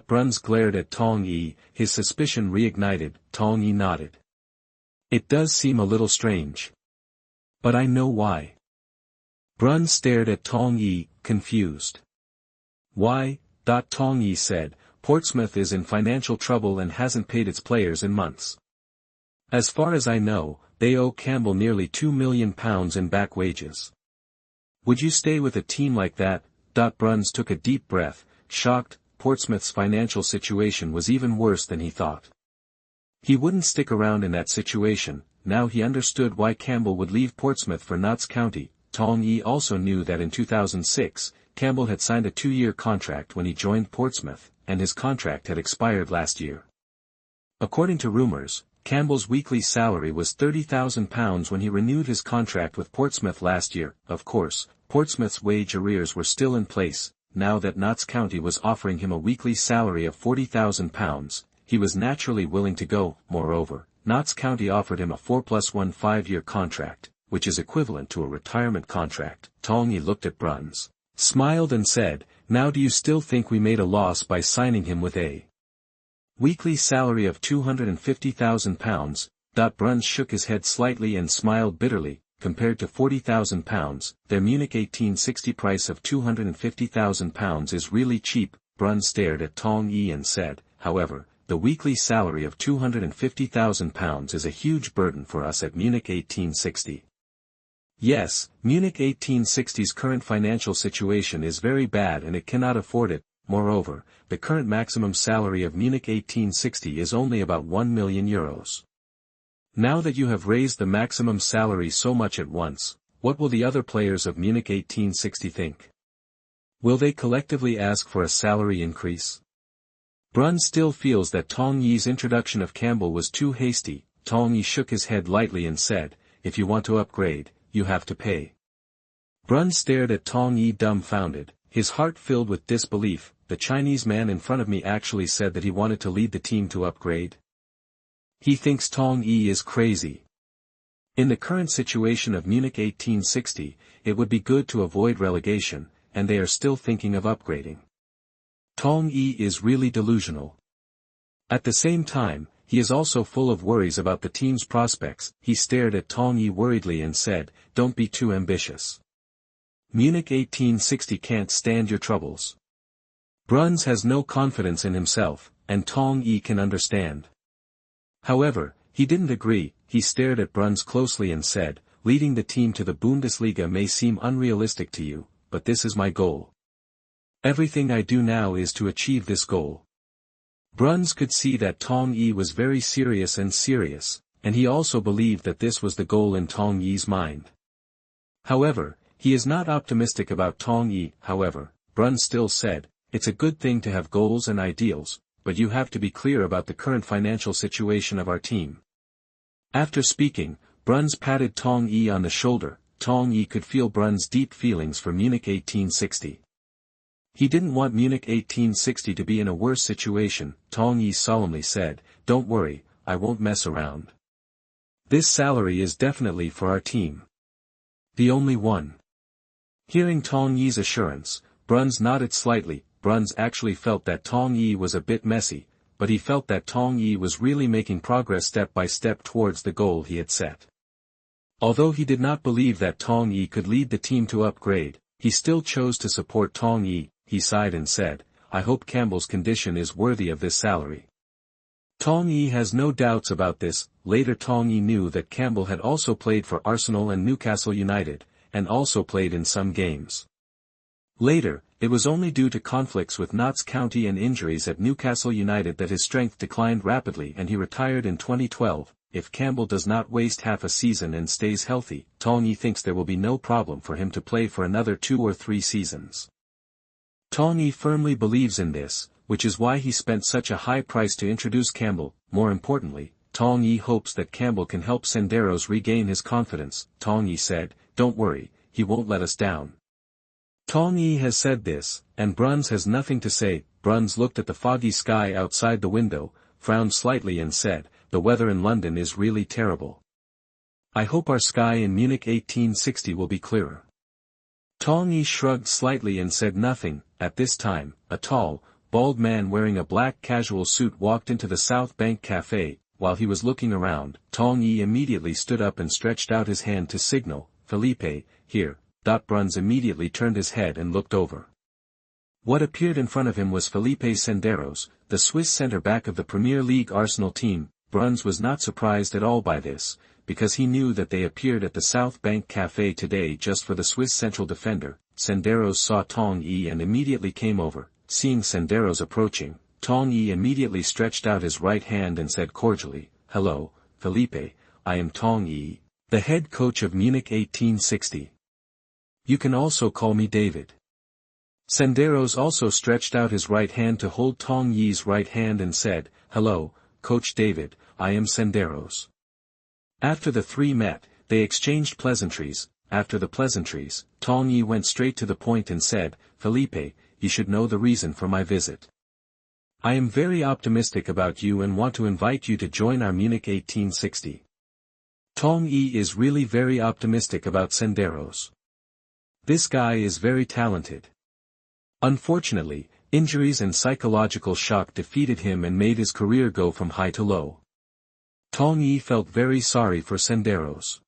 [SPEAKER 1] Bruns glared at Tong Yi, his suspicion reignited. Tong Yi nodded. "It does seem a little strange. But I know why." Bruns stared at Tong Yi, confused. "Why?" Tong Yi said, "Portsmouth is in financial trouble and hasn't paid its players in months. As far as I know, they owe Campbell nearly £2 million in back wages. Would you stay with a team like that?" Bruns took a deep breath, shocked. Portsmouth's financial situation was even worse than he thought. He wouldn't stick around in that situation. Now he understood why Campbell would leave Portsmouth for Notts County. Tong Yi also knew that in 2006, Campbell had signed a 2-year contract when he joined Portsmouth, and his contract had expired last year. According to rumors, Campbell's weekly salary was £30,000 when he renewed his contract with Portsmouth last year. Of course, Portsmouth's wage arrears were still in place. Now that Notts County was offering him a weekly salary of £40,000, he was naturally willing to go. Moreover, Notts County offered him a 4+1 5-year contract, which is equivalent to a retirement contract. Tong Yi looked at Bruns, smiled and said, "Now do you still think we made a loss by signing him with a weekly salary of £250,000? Bruns shook his head slightly and smiled bitterly. Compared to £40,000, their Munich 1860 price of £250,000 is really cheap. Bruns stared at Tong Yi and said, "However, the weekly salary of £250,000 is a huge burden for us at Munich 1860. Yes, Munich 1860's current financial situation is very bad and it cannot afford it. Moreover, the current maximum salary of Munich 1860 is only about €1 million. Now that you have raised the maximum salary so much at once, what will the other players of Munich 1860 think? Will they collectively ask for a salary increase?" Bruns still feels that Tong Yi's introduction of Campbell was too hasty. Tong Yi shook his head lightly and said, "If you want to upgrade, you have to pay." Bruns stared at Tong Yi dumbfounded, his heart filled with disbelief. The Chinese man in front of me actually said that he wanted to lead the team to upgrade. He thinks Tong Yi is crazy. In the current situation of Munich 1860, it would be good to avoid relegation, and they are still thinking of upgrading. Tong Yi is really delusional. At the same time, he is also full of worries about the team's prospects. He stared at Tong Yi worriedly and said, "Don't be too ambitious. Munich 1860 can't stand your troubles." Bruns has no confidence in himself, and Tong Yi can understand. However, he didn't agree. He stared at Bruns closely and said, "Leading the team to the Bundesliga may seem unrealistic to you, but this is my goal. Everything I do now is to achieve this goal." Bruns could see that Tong Yi was very serious, and he also believed that this was the goal in Tong Yi's mind. However, he is not optimistic about Tong Yi. However, Bruns still said, "It's a good thing to have goals and ideals, but you have to be clear about the current financial situation of our team." After speaking, Bruns patted Tong Yi on the shoulder. Tong Yi could feel Bruns' deep feelings for Munich 1860. He didn't want Munich 1860 to be in a worse situation. Tong Yi solemnly said, "Don't worry, I won't mess around. This salary is definitely for our team. The only one." Hearing Tong Yi's assurance, Bruns nodded slightly. Bruns actually felt that Tong Yi was a bit messy, but he felt that Tong Yi was really making progress step by step towards the goal he had set. Although he did not believe that Tong Yi could lead the team to upgrade, he still chose to support Tong Yi. He sighed and said, "I hope Campbell's condition is worthy of this salary." Tong Yi has no doubts about this. Later Tong Yi knew that Campbell had also played for Arsenal and Newcastle United, and also played in some games. Later, it was only due to conflicts with Notts County and injuries at Newcastle United that his strength declined rapidly and he retired in 2012. If Campbell does not waste half a season and stays healthy, Tong Yi thinks there will be no problem for him to play for another 2 or 3 seasons. Tong Yi firmly believes in this, which is why he spent such a high price to introduce Campbell. More importantly, Tong Yi hopes that Campbell can help Senderos regain his confidence. Tong Yi said, "Don't worry, he won't let us down." Tong Yi has said this, and Bruns has nothing to say. Bruns looked at the foggy sky outside the window, frowned slightly and said, "The weather in London is really terrible. I hope our sky in Munich 1860 will be clearer." Tong Yi shrugged slightly and said nothing. At this time, a tall, bald man wearing a black casual suit walked into the South Bank Café. While he was looking around, Tong Yi immediately stood up and stretched out his hand to signal, "Felipe, here." Bruns immediately turned his head and looked over. What appeared in front of him was Felipe Senderos, the Swiss centre-back of the Premier League Arsenal team. Bruns was not surprised at all by this, because he knew that they appeared at the South Bank Café today just for the Swiss central defender. Senderos saw Tong Yi and immediately came over. Seeing Senderos approaching, Tong Yi immediately stretched out his right hand and said cordially, "Hello, Felipe, I am Tong Yi, the head coach of Munich 1860. You can also call me David." Senderos also stretched out his right hand to hold Tong Yi's right hand and said, "Hello, Coach David, I am Senderos." After the three met, they exchanged pleasantries. After the pleasantries, Tong Yi went straight to the point and said, "Felipe, you should know the reason for my visit. I am very optimistic about you and want to invite you to join our Munich 1860. Tong Yi is really very optimistic about Senderos. This guy is very talented. Unfortunately, injuries and psychological shock defeated him and made his career go from high to low. Tong Yi felt very sorry for Senderos.